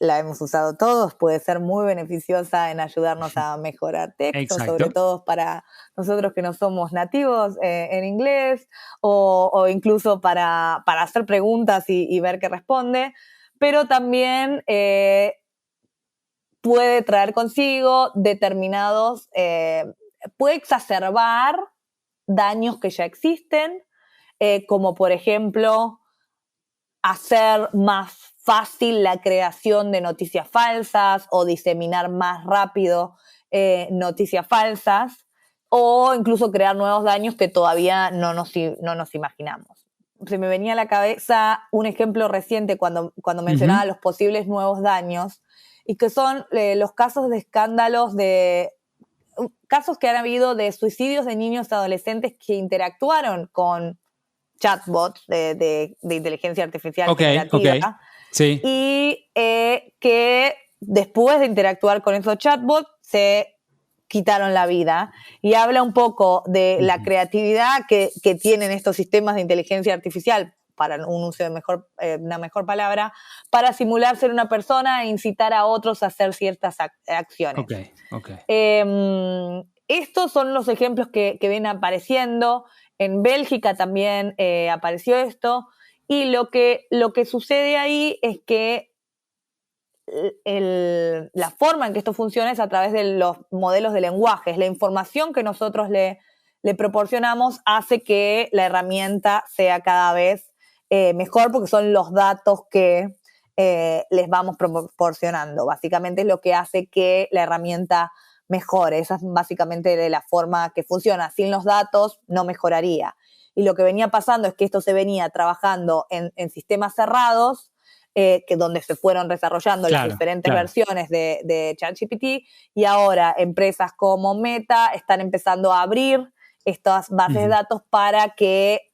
la hemos usado todos, puede ser muy beneficiosa en ayudarnos a mejorar textos, sobre todo para nosotros que no somos nativos en inglés, o incluso para hacer preguntas y ver qué responde, pero también puede traer consigo determinados, puede exacerbar daños que ya existen, como por ejemplo hacer más fácil la creación de noticias falsas o diseminar más rápido noticias falsas, o incluso crear nuevos daños que todavía no nos imaginamos. Se me venía a la cabeza un ejemplo reciente cuando mencionaba los posibles nuevos daños, y que son los casos de escándalos casos que han habido de suicidios de niños y adolescentes que interactuaron con chatbots de inteligencia artificial generativa. Sí. Y que después de interactuar con esos chatbots se quitaron la vida. Y habla un poco de la creatividad que tienen estos sistemas de inteligencia artificial, para un uso de una mejor palabra, para simular ser una persona e incitar a otros a hacer ciertas acciones. Estos son los ejemplos que vienen apareciendo. En Bélgica también apareció esto, y lo que sucede ahí es que la forma en que esto funciona es a través de los modelos de lenguajes. La información que nosotros le proporcionamos hace que la herramienta sea cada vez mejor, porque son los datos que les vamos proporcionando. Básicamente es lo que hace que la herramienta mejore. Esa es básicamente de la forma que funciona. Sin los datos no mejoraría. Y lo que venía pasando es que esto se venía trabajando en sistemas cerrados, que donde se fueron desarrollando las diferentes versiones de ChatGPT, y ahora empresas como Meta están empezando a abrir estas bases de datos para que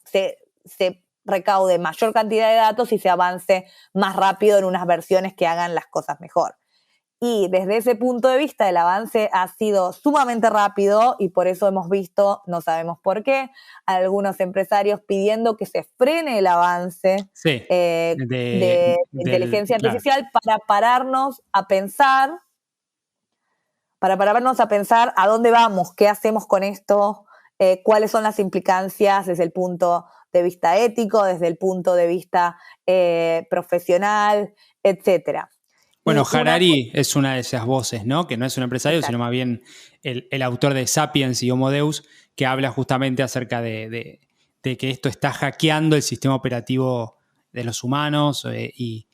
se recaude mayor cantidad de datos y se avance más rápido en unas versiones que hagan las cosas mejor. Y desde ese punto de vista el avance ha sido sumamente rápido, y por eso hemos visto, no sabemos por qué, a algunos empresarios pidiendo que se frene el avance de inteligencia artificial para pararnos a pensar a dónde vamos, qué hacemos con esto, cuáles son las implicancias desde el punto de vista ético, desde el punto de vista profesional, etcétera. Bueno, Harari es una de esas voces, ¿no? Que no es un empresario, sino más bien el autor de Sapiens y Homo Deus, que habla justamente acerca de que esto está hackeando el sistema operativo de los humanos y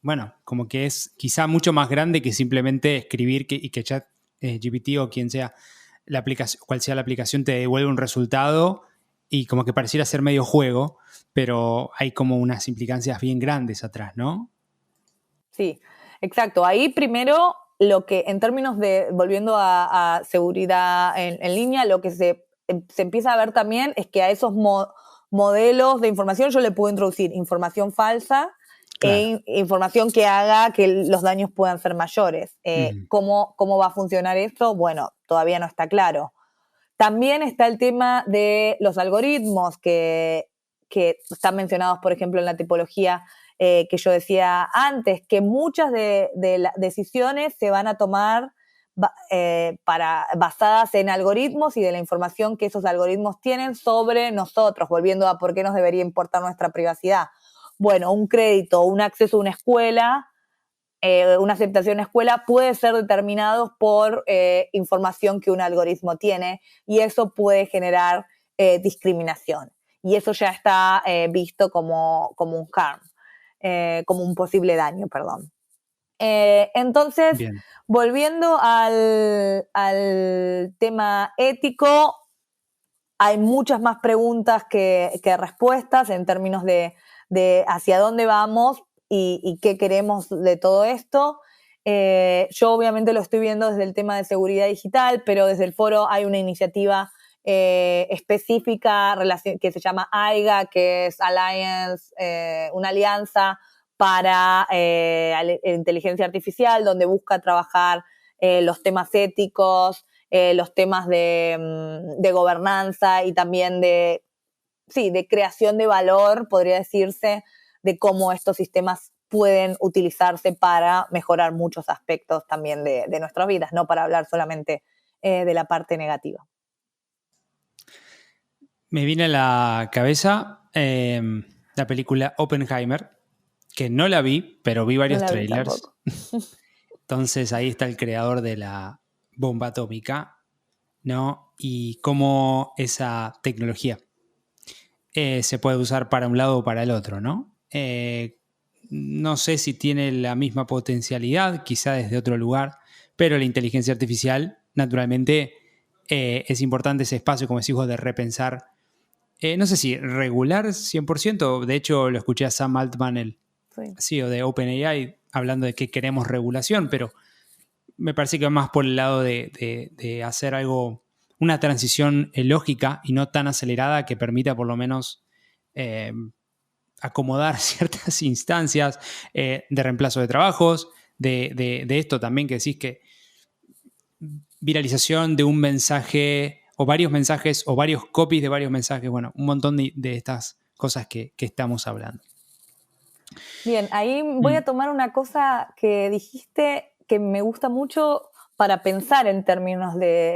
bueno, como que es quizá mucho más grande que simplemente escribir y que ChatGPT o quien sea la aplicación, cual sea la aplicación, te devuelve un resultado, y como que pareciera ser medio juego, pero hay como unas implicancias bien grandes atrás, ¿no? Sí, exacto. Ahí primero, lo que en términos de, volviendo a seguridad en línea, lo que se empieza a ver también es que a esos modelos de información yo le puedo introducir información falsa e información que haga que los daños puedan ser mayores. ¿Cómo va a funcionar esto? Bueno, todavía no está claro. También está el tema de los algoritmos que que están mencionados, por ejemplo, en la tipología que yo decía antes, que muchas de las decisiones se van a tomar basadas en algoritmos y de la información que esos algoritmos tienen sobre nosotros, volviendo a por qué nos debería importar nuestra privacidad. Bueno, un crédito, un acceso a una escuela, una aceptación a escuela puede ser determinado por información que un algoritmo tiene, y eso puede generar discriminación. Y eso ya está visto como un harm, como un posible daño, perdón. Entonces, Bien. volviendo al tema ético, hay muchas más preguntas que respuestas en términos de hacia dónde vamos y qué queremos de todo esto. Yo obviamente lo estoy viendo desde el tema de seguridad digital, pero desde el foro hay una iniciativa específica que se llama AIGA, que es una alianza para inteligencia artificial, donde busca trabajar los temas éticos, los temas de gobernanza y también de creación de valor, podría decirse, de cómo estos sistemas pueden utilizarse para mejorar muchos aspectos también de nuestras vidas, no para hablar solamente de la parte negativa. Me viene a la cabeza la película Oppenheimer, que no la vi, pero vi varios trailers. Entonces ahí está el creador de la bomba atómica, ¿no? Y cómo esa tecnología se puede usar para un lado o para el otro, ¿no? No sé si tiene la misma potencialidad, quizá desde otro lugar, pero la inteligencia artificial, naturalmente, es importante ese espacio, como decís vos, de repensar. No sé si regular 100%, de hecho lo escuché a Sam Altman, el CEO de OpenAI, hablando de que queremos regulación, pero me parece que va más por el lado de hacer algo, una transición lógica y no tan acelerada, que permita por lo menos acomodar ciertas instancias de reemplazo de trabajos, de esto también que decís, que viralización de un mensaje o varios mensajes o varios copies de varios mensajes, bueno, un montón de estas cosas que estamos hablando. Bien, ahí voy a tomar una cosa que dijiste que me gusta mucho para pensar en términos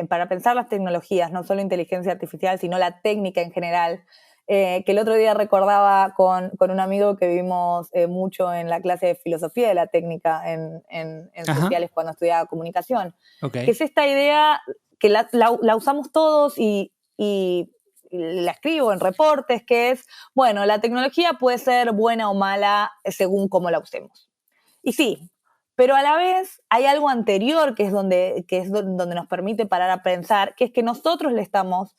para pensar las tecnologías, no solo inteligencia artificial, sino la técnica en general, que el otro día recordaba con un amigo que vimos mucho en la clase de filosofía de la técnica en sociales cuando estudiaba comunicación, que es esta idea que la usamos todos y la escribo en reportes, que es, bueno, la tecnología puede ser buena o mala según cómo la usemos. Y sí, pero a la vez hay algo anterior que es donde nos permite parar a pensar, que es que nosotros le estamos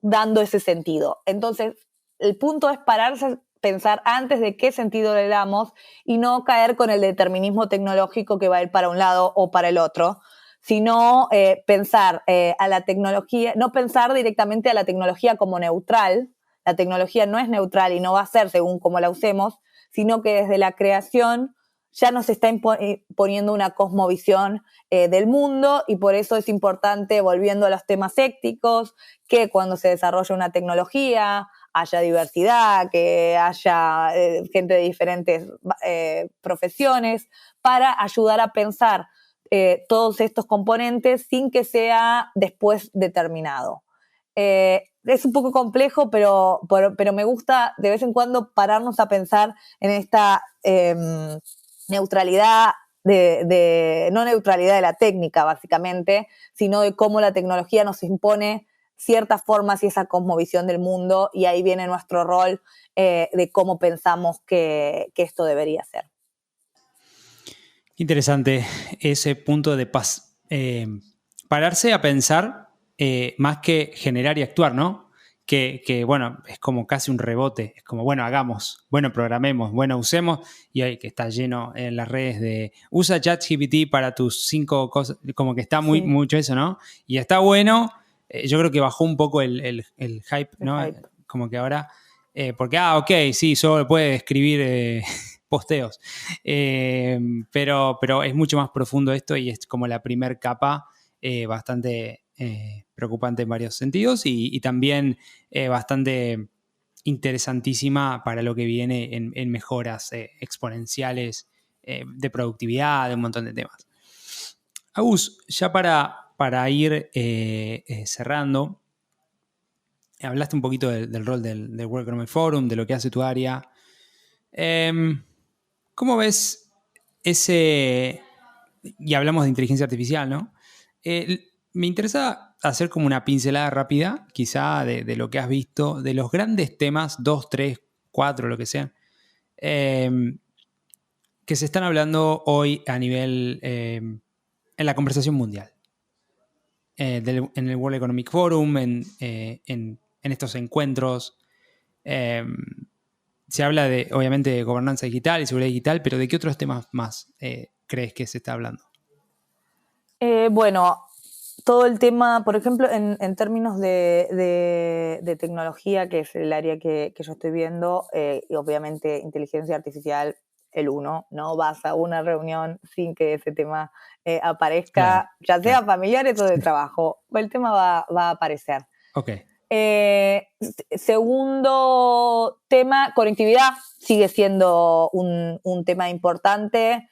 dando ese sentido. Entonces, el punto es pararse a pensar antes de qué sentido le damos y no caer con el determinismo tecnológico que va a ir para un lado o para el otro, sino pensar a la tecnología, no pensar directamente a la tecnología como neutral. La tecnología no es neutral y no va a ser según cómo la usemos, sino que desde la creación ya nos está imponiendo una cosmovisión del mundo, y por eso es importante, volviendo a los temas éticos, que cuando se desarrolla una tecnología haya diversidad, que haya gente de diferentes profesiones, para ayudar a pensar todos estos componentes sin que sea después determinado. Es un poco complejo, pero me gusta de vez en cuando pararnos a pensar en esta neutralidad, no neutralidad de la técnica, básicamente, sino de cómo la tecnología nos impone ciertas formas y esa cosmovisión del mundo, y ahí viene nuestro rol de cómo pensamos que esto debería ser. Interesante ese punto de pararse a pensar más que generar y actuar, ¿no? Que, bueno, es como casi un rebote. Es como, bueno, hagamos, bueno, programemos, bueno, usemos. Y ahí que está lleno en las redes de usa ChatGPT para tus 5 cosas. Como que está mucho eso, ¿no? Y está bueno. Yo creo que bajó un poco el hype, ¿no? El hype. Como que ahora, porque, ok, sí, solo puede escribir posteos. Pero es mucho más profundo esto, y es como la primer capa bastante preocupante en varios sentidos, y también bastante interesantísima para lo que viene en mejoras exponenciales de productividad, de un montón de temas. Agus, ya para ir cerrando, hablaste un poquito del rol del World Economic Forum, de lo que hace tu área. ¿Cómo ves ese... Y hablamos de inteligencia artificial, ¿no? Me interesa hacer como una pincelada rápida, quizá de lo que has visto, de los grandes temas, 2, 3, 4, lo que sean, que se están hablando hoy a nivel, en la conversación mundial. En el World Economic Forum, en estos encuentros. Se habla obviamente, de gobernanza digital y seguridad digital, pero ¿de qué otros temas más crees que se está hablando? Bueno, todo el tema, por ejemplo, en términos de tecnología, que es el área que yo estoy viendo, y obviamente inteligencia artificial, el uno, no vas a una reunión sin que ese tema aparezca, ya sea familiares o de trabajo, el tema va a aparecer. Ok. Segundo tema, conectividad, sigue siendo un tema importante.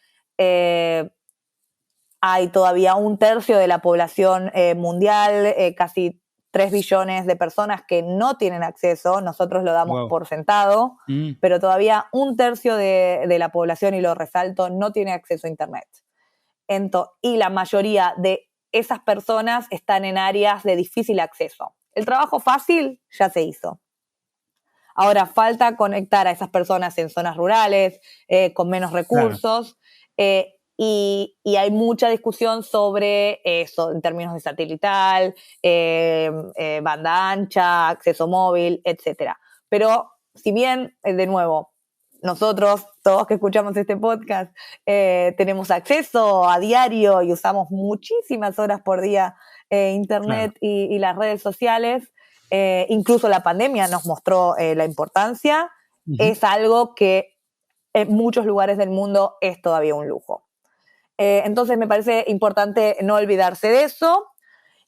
Hay todavía 1/3 de la población mundial, casi 3 billones de personas que no tienen acceso, nosotros lo damos por sentado, pero todavía 1/3 de la población, y lo resalto, no tiene acceso a Internet. Y la mayoría de esas personas están en áreas de difícil acceso. El trabajo fácil ya se hizo. Ahora falta conectar a esas personas en zonas rurales, con menos recursos, claro. Y hay mucha discusión sobre eso en términos de satelital, banda ancha, acceso móvil, etc. Pero si bien, de nuevo, nosotros, todos que escuchamos este podcast, tenemos acceso a diario y usamos muchísimas horas por día Internet, claro. y las redes sociales, incluso la pandemia nos mostró la importancia, es algo que en muchos lugares del mundo es todavía un lujo. Entonces me parece importante no olvidarse de eso.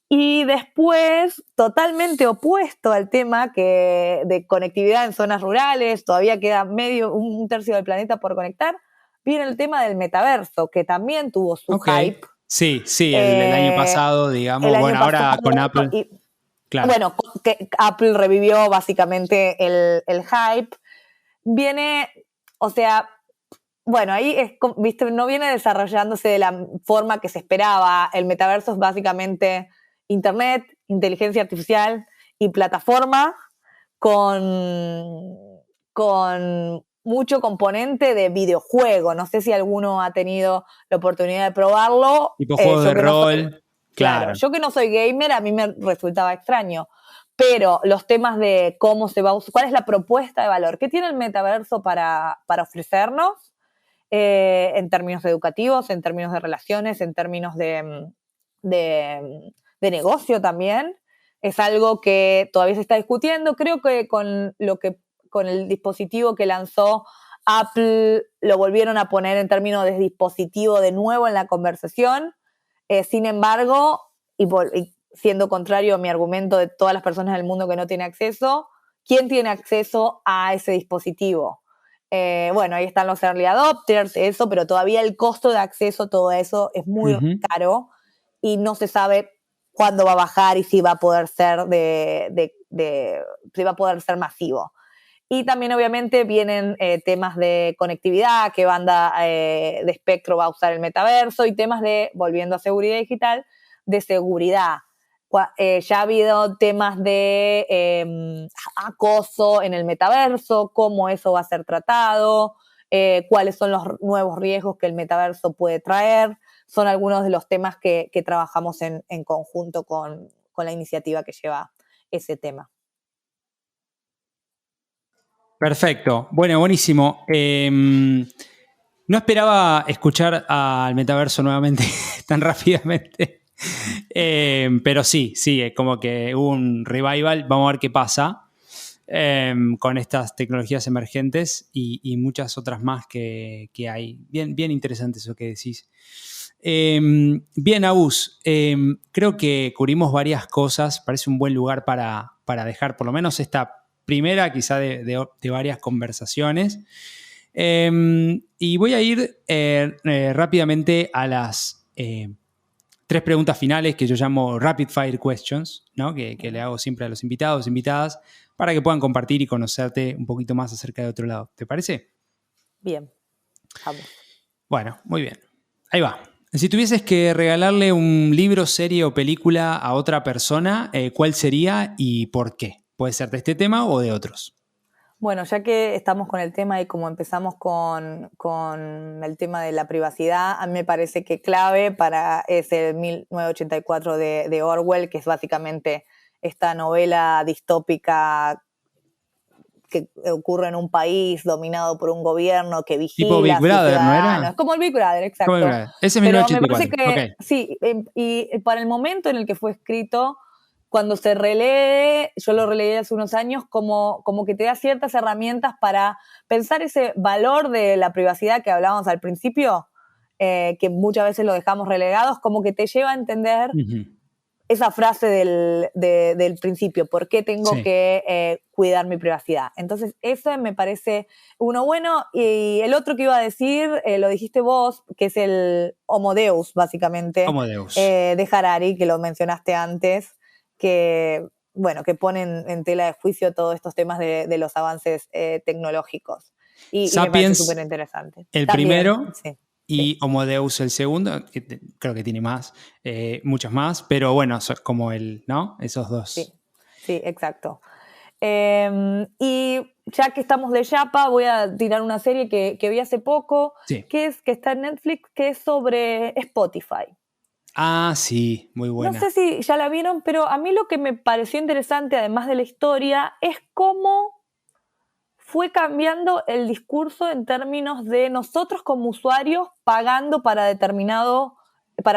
Y después, totalmente opuesto al tema de conectividad en zonas rurales, todavía queda 1/3 del planeta por conectar, viene el tema del metaverso, que también tuvo su hype. Sí, el año pasado, digamos, ahora con Apple. Claro. Bueno, que Apple revivió básicamente el hype. Viene, o sea, bueno, ahí viste, no viene desarrollándose de la forma que se esperaba. El metaverso es básicamente Internet, inteligencia artificial y plataforma con mucho componente de videojuego. No sé si alguno ha tenido la oportunidad de probarlo. Tipo juego de rol. Claro, yo que no soy gamer, a mí me resultaba extraño. Pero los temas de cómo se va a usar, cuál es la propuesta de valor, qué tiene el metaverso para ofrecernos, en términos educativos, en términos de relaciones, en términos de negocio también, es algo que todavía se está discutiendo. Creo que con el dispositivo que lanzó Apple lo volvieron a poner en términos de dispositivo de nuevo en la conversación. Sin embargo, y siendo contrario a mi argumento de todas las personas del mundo que no tienen acceso, ¿quién tiene acceso a ese dispositivo? Bueno, ahí están los early adopters, eso, pero todavía el costo de acceso, todo eso es muy caro y no se sabe cuándo va a bajar y si va a poder ser si va a poder ser masivo. Y también obviamente vienen temas de conectividad, qué banda de espectro va a usar el metaverso, y temas de, volviendo a seguridad digital, de seguridad. Ya ha habido temas de acoso en el metaverso, cómo eso va a ser tratado, cuáles son los nuevos riesgos que el metaverso puede traer. Son algunos de los temas que trabajamos en conjunto con la iniciativa que lleva ese tema. Perfecto. Bueno, buenísimo. No esperaba escuchar al metaverso nuevamente tan rápidamente. Pero sí, como que hubo un revival. Vamos a ver qué pasa con estas tecnologías emergentes y muchas otras más que hay. Bien interesante eso que decís. Bien, Agus, creo que cubrimos varias cosas. Parece un buen lugar para dejar por lo menos esta primera quizá de varias conversaciones. Y voy a ir rápidamente a las 3 preguntas finales que yo llamo Rapid Fire Questions, ¿no? que le hago siempre a los invitados, invitadas, para que puedan compartir y conocerte un poquito más acerca de otro lado. ¿Te parece? Bien, vamos. Bueno, muy bien. Ahí va. Si tuvieses que regalarle un libro, serie o película a otra persona, ¿cuál sería y por qué? Puede ser de este tema o de otros. Bueno, ya que estamos con el tema y como empezamos con el tema de la privacidad, a mí me parece que clave es el 1984 de Orwell, que es básicamente esta novela distópica que ocurre en un país dominado por un gobierno que vigila Tipo Big a sus Brother, ¿no era? ciudadanos. Como el Big Brother, exacto. Como Big Brother. Ese es Pero 1984. me parece que Okay. sí, y para el momento en el que fue escrito, cuando se relee, yo lo releí hace unos años, como que te da ciertas herramientas para pensar ese valor de la privacidad que hablábamos al principio, que muchas veces lo dejamos relegados, como que te lleva a entender esa frase del principio, ¿por qué tengo que cuidar mi privacidad? Entonces, eso me parece uno bueno. Y el otro que iba a decir, lo dijiste vos, que es el Homo Deus, básicamente, Homo Deus. de Harari, que lo mencionaste antes, que pone en tela de juicio todos estos temas de los avances tecnológicos. Y me parece súper interesante. El También, primero, sí. y Homo Deus el segundo, que creo que tiene más, muchas más, pero bueno, como ¿no? Esos dos. Sí, exacto. Y ya que estamos de chapa, voy a tirar una serie que vi hace poco, que está en Netflix, que es sobre Spotify. Ah, sí, muy buena. No sé si ya la vieron, pero a mí lo que me pareció interesante, además de la historia, es cómo fue cambiando el discurso en términos de nosotros como usuarios pagando para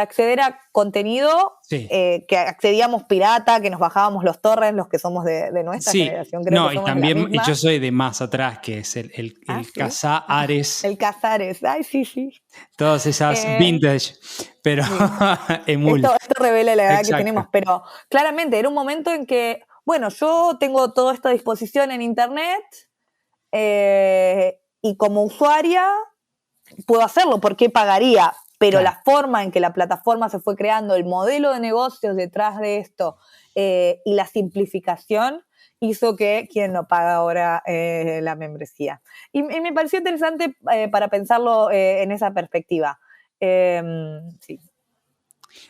acceder a contenido que accedíamos pirata, que nos bajábamos los torrents, los que somos de nuestra generación, creo que somos y también de la misma. Yo soy de más atrás, que es el Casares. El Casares, ay, sí. Todas esas vintage, pero emul. Esto revela la edad que tenemos, pero claramente era un momento en que, bueno, yo tengo toda esta disposición en internet, y como usuaria puedo hacerlo, ¿por qué pagaría? Pero la forma en que la plataforma se fue creando, el modelo de negocios detrás de esto y la simplificación hizo que quien no paga ahora la membresía. Y me pareció interesante para pensarlo en esa perspectiva. Sí.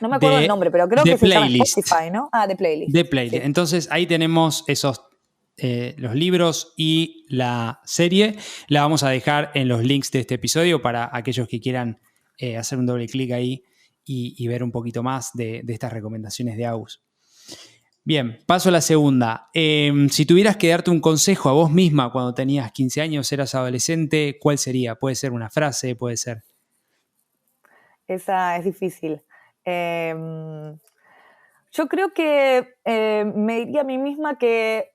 No me acuerdo el nombre, pero creo que se llama Spotify, ¿no? Ah, The Playlist. The Playlist. Sí. Entonces ahí tenemos esos los libros y la serie. La vamos a dejar en los links de este episodio para aquellos que quieran hacer un doble clic ahí y ver un poquito más de estas recomendaciones de Agus. Bien, paso a la segunda. Si tuvieras que darte un consejo a vos misma cuando tenías 15 años, eras adolescente, ¿cuál sería? Puede ser una frase, puede ser. Esa es difícil. Yo creo que me diría a mí misma que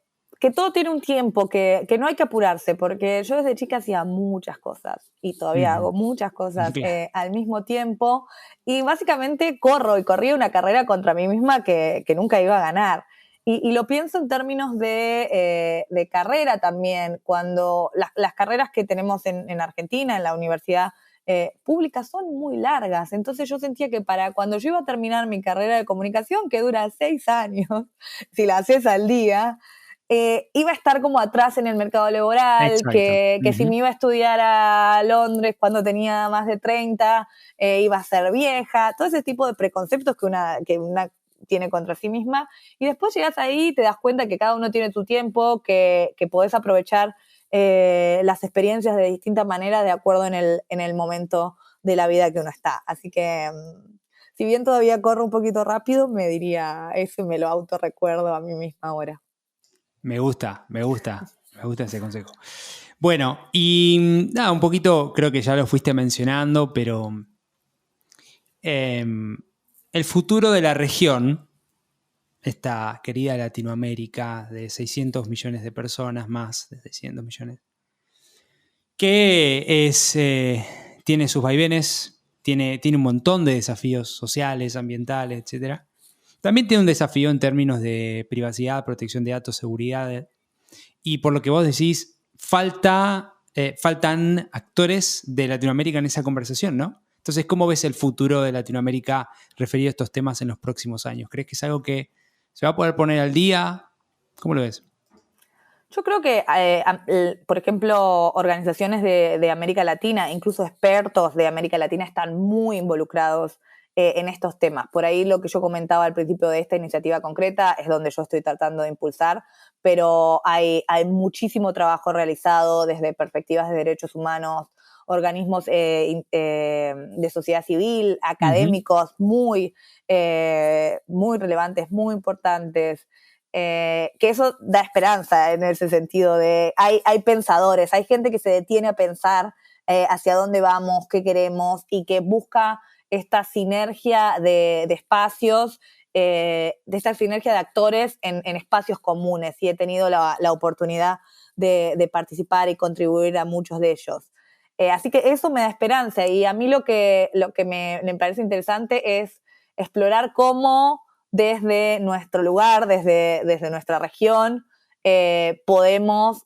todo tiene un tiempo, que no hay que apurarse, porque yo desde chica hacía muchas cosas y todavía hago muchas cosas al mismo tiempo, y básicamente corría una carrera contra mí misma que nunca iba a ganar. Y lo pienso en términos de carrera también, cuando las carreras que tenemos en Argentina, en la universidad públicas, son muy largas. Entonces yo sentía que para cuando yo iba a terminar mi carrera de comunicación, que dura 6 años, si la haces al día, iba a estar como atrás en el mercado laboral, que si me iba a estudiar a Londres cuando tenía más de 30, iba a ser vieja, todo ese tipo de preconceptos que una tiene contra sí misma, y después llegas ahí y te das cuenta que cada uno tiene tu tiempo, que podés aprovechar las experiencias de distintas maneras de acuerdo en el momento de la vida que uno está. Así que si bien todavía corro un poquito rápido, me diría eso y me lo autorrecuerdo a mí misma ahora. Me gusta ese consejo. Bueno, y nada, un poquito creo que ya lo fuiste mencionando, pero el futuro de la región, esta querida Latinoamérica de 600 millones de personas, más de 600 millones, que tiene sus vaivenes, tiene un montón de desafíos sociales, ambientales, etc. También tiene un desafío en términos de privacidad, protección de datos, seguridad. y por lo que vos decís, faltan actores de Latinoamérica en esa conversación, ¿no? Entonces, ¿cómo ves el futuro de Latinoamérica referido a estos temas en los próximos años? ¿Crees que es algo que se va a poder poner al día? ¿Cómo lo ves? Yo creo que, por ejemplo, organizaciones de América Latina, incluso expertos de América Latina están muy involucrados en estos temas. Por ahí lo que yo comentaba al principio de esta iniciativa concreta es donde yo estoy tratando de impulsar, pero hay muchísimo trabajo realizado desde perspectivas de derechos humanos, organismos de sociedad civil, académicos muy relevantes, muy importantes, que eso da esperanza en ese sentido de hay pensadores, hay gente que se detiene a pensar hacia dónde vamos, qué queremos y que busca esta sinergia de espacios, de esta sinergia de actores en espacios comunes, y he tenido la oportunidad de participar y contribuir a muchos de ellos. Así que eso me da esperanza, y a mí lo que me parece interesante es explorar cómo desde nuestro lugar, desde nuestra región, podemos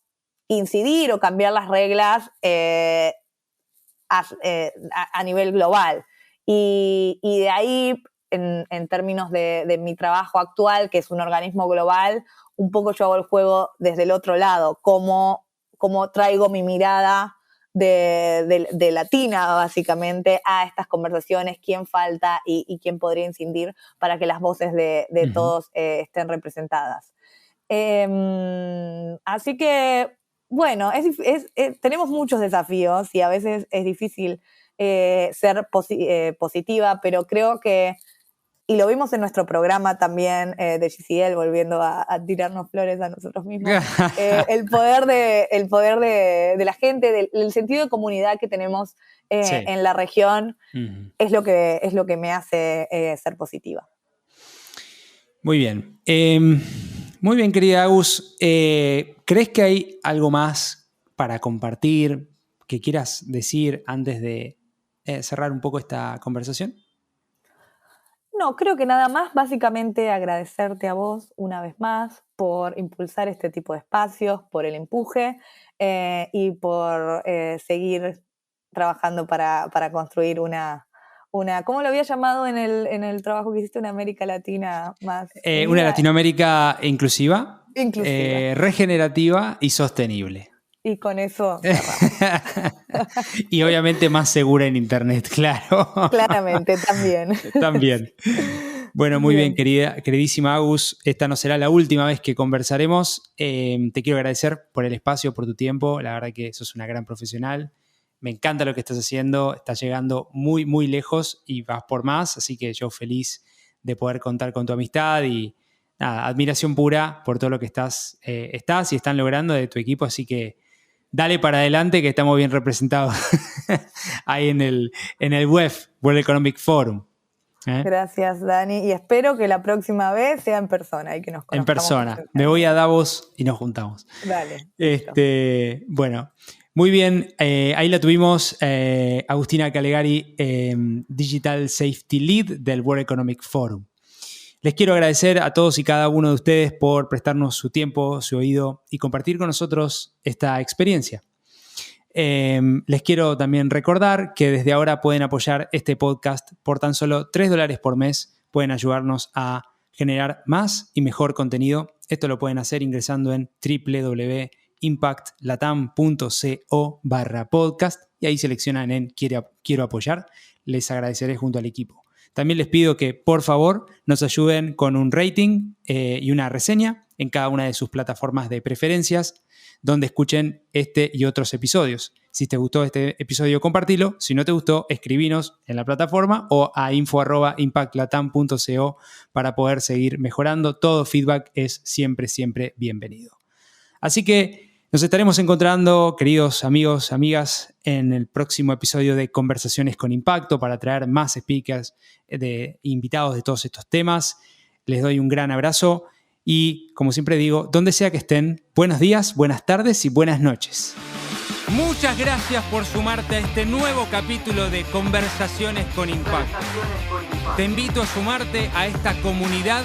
incidir o cambiar las reglas a nivel global. Y de ahí, en términos de mi trabajo actual, que es un organismo global, un poco yo hago el juego desde el otro lado, cómo traigo mi mirada de latina, básicamente, a estas conversaciones, quién falta y quién podría incidir para que las voces de todos estén representadas. Así que, bueno, tenemos muchos desafíos y a veces es difícil ser positiva, pero creo que, y lo vimos en nuestro programa también de GCL, volviendo a tirarnos flores a nosotros mismos, el poder de la gente, del sentido de comunidad que tenemos en la región, es lo que me hace ser positiva. Muy bien. Muy bien, querida Agus. ¿Crees que hay algo más para compartir que quieras decir antes de cerrar un poco esta conversación? No, creo que nada más, básicamente agradecerte a vos una vez más por impulsar este tipo de espacios, por el empuje y por seguir trabajando para construir una, ¿cómo lo había llamado en el trabajo que hiciste? Una América Latina más... una Latinoamérica inclusiva, regenerativa y sostenible. Y con eso y obviamente más segura en internet, claro. Claramente, también. También. Bueno, muy bien, queridísima Agus. Esta no será la última vez que conversaremos. Te quiero agradecer por el espacio, por tu tiempo. La verdad que sos una gran profesional. Me encanta lo que estás haciendo. Estás llegando muy, muy lejos y vas por más. Así que yo feliz de poder contar con tu amistad y nada, admiración pura por todo lo que estás y están logrando de tu equipo. Así que dale para adelante, que estamos bien representados ahí en el World Economic Forum. Gracias, Dani. Y espero que la próxima vez sea en persona y que nos conozcamos. En persona. Me voy a Davos y nos juntamos. Dale. Bueno, muy bien. Ahí la tuvimos, Agustina Calegari, Digital Safety Lead del World Economic Forum. Les quiero agradecer a todos y cada uno de ustedes por prestarnos su tiempo, su oído y compartir con nosotros esta experiencia. Les quiero también recordar que desde ahora pueden apoyar este podcast por tan solo $3 por mes. Pueden ayudarnos a generar más y mejor contenido. Esto lo pueden hacer ingresando en www.impactlatam.co/podcast y ahí seleccionan en Quiero apoyar. Les agradeceré junto al equipo. También les pido que, por favor, nos ayuden con un rating y una reseña en cada una de sus plataformas de preferencias donde escuchen este y otros episodios. Si te gustó este episodio, compartilo. Si no te gustó, escribinos en la plataforma o a info@impactlatam.co para poder seguir mejorando. Todo feedback es siempre, siempre bienvenido. Así que nos estaremos encontrando, queridos amigos, amigas, en el próximo episodio de Conversaciones con Impacto para traer más speakers, invitados de todos estos temas. Les doy un gran abrazo y, como siempre digo, donde sea que estén, buenos días, buenas tardes y buenas noches. Muchas gracias por sumarte a este nuevo capítulo de Conversaciones con Impacto. Te invito a sumarte a esta comunidad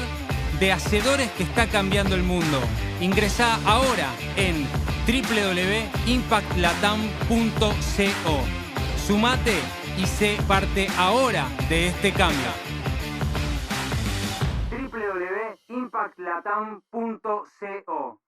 de hacedores que está cambiando el mundo. Ingresá ahora en www.impactlatam.co. Sumate y sé parte ahora de este cambio. www.impactlatam.co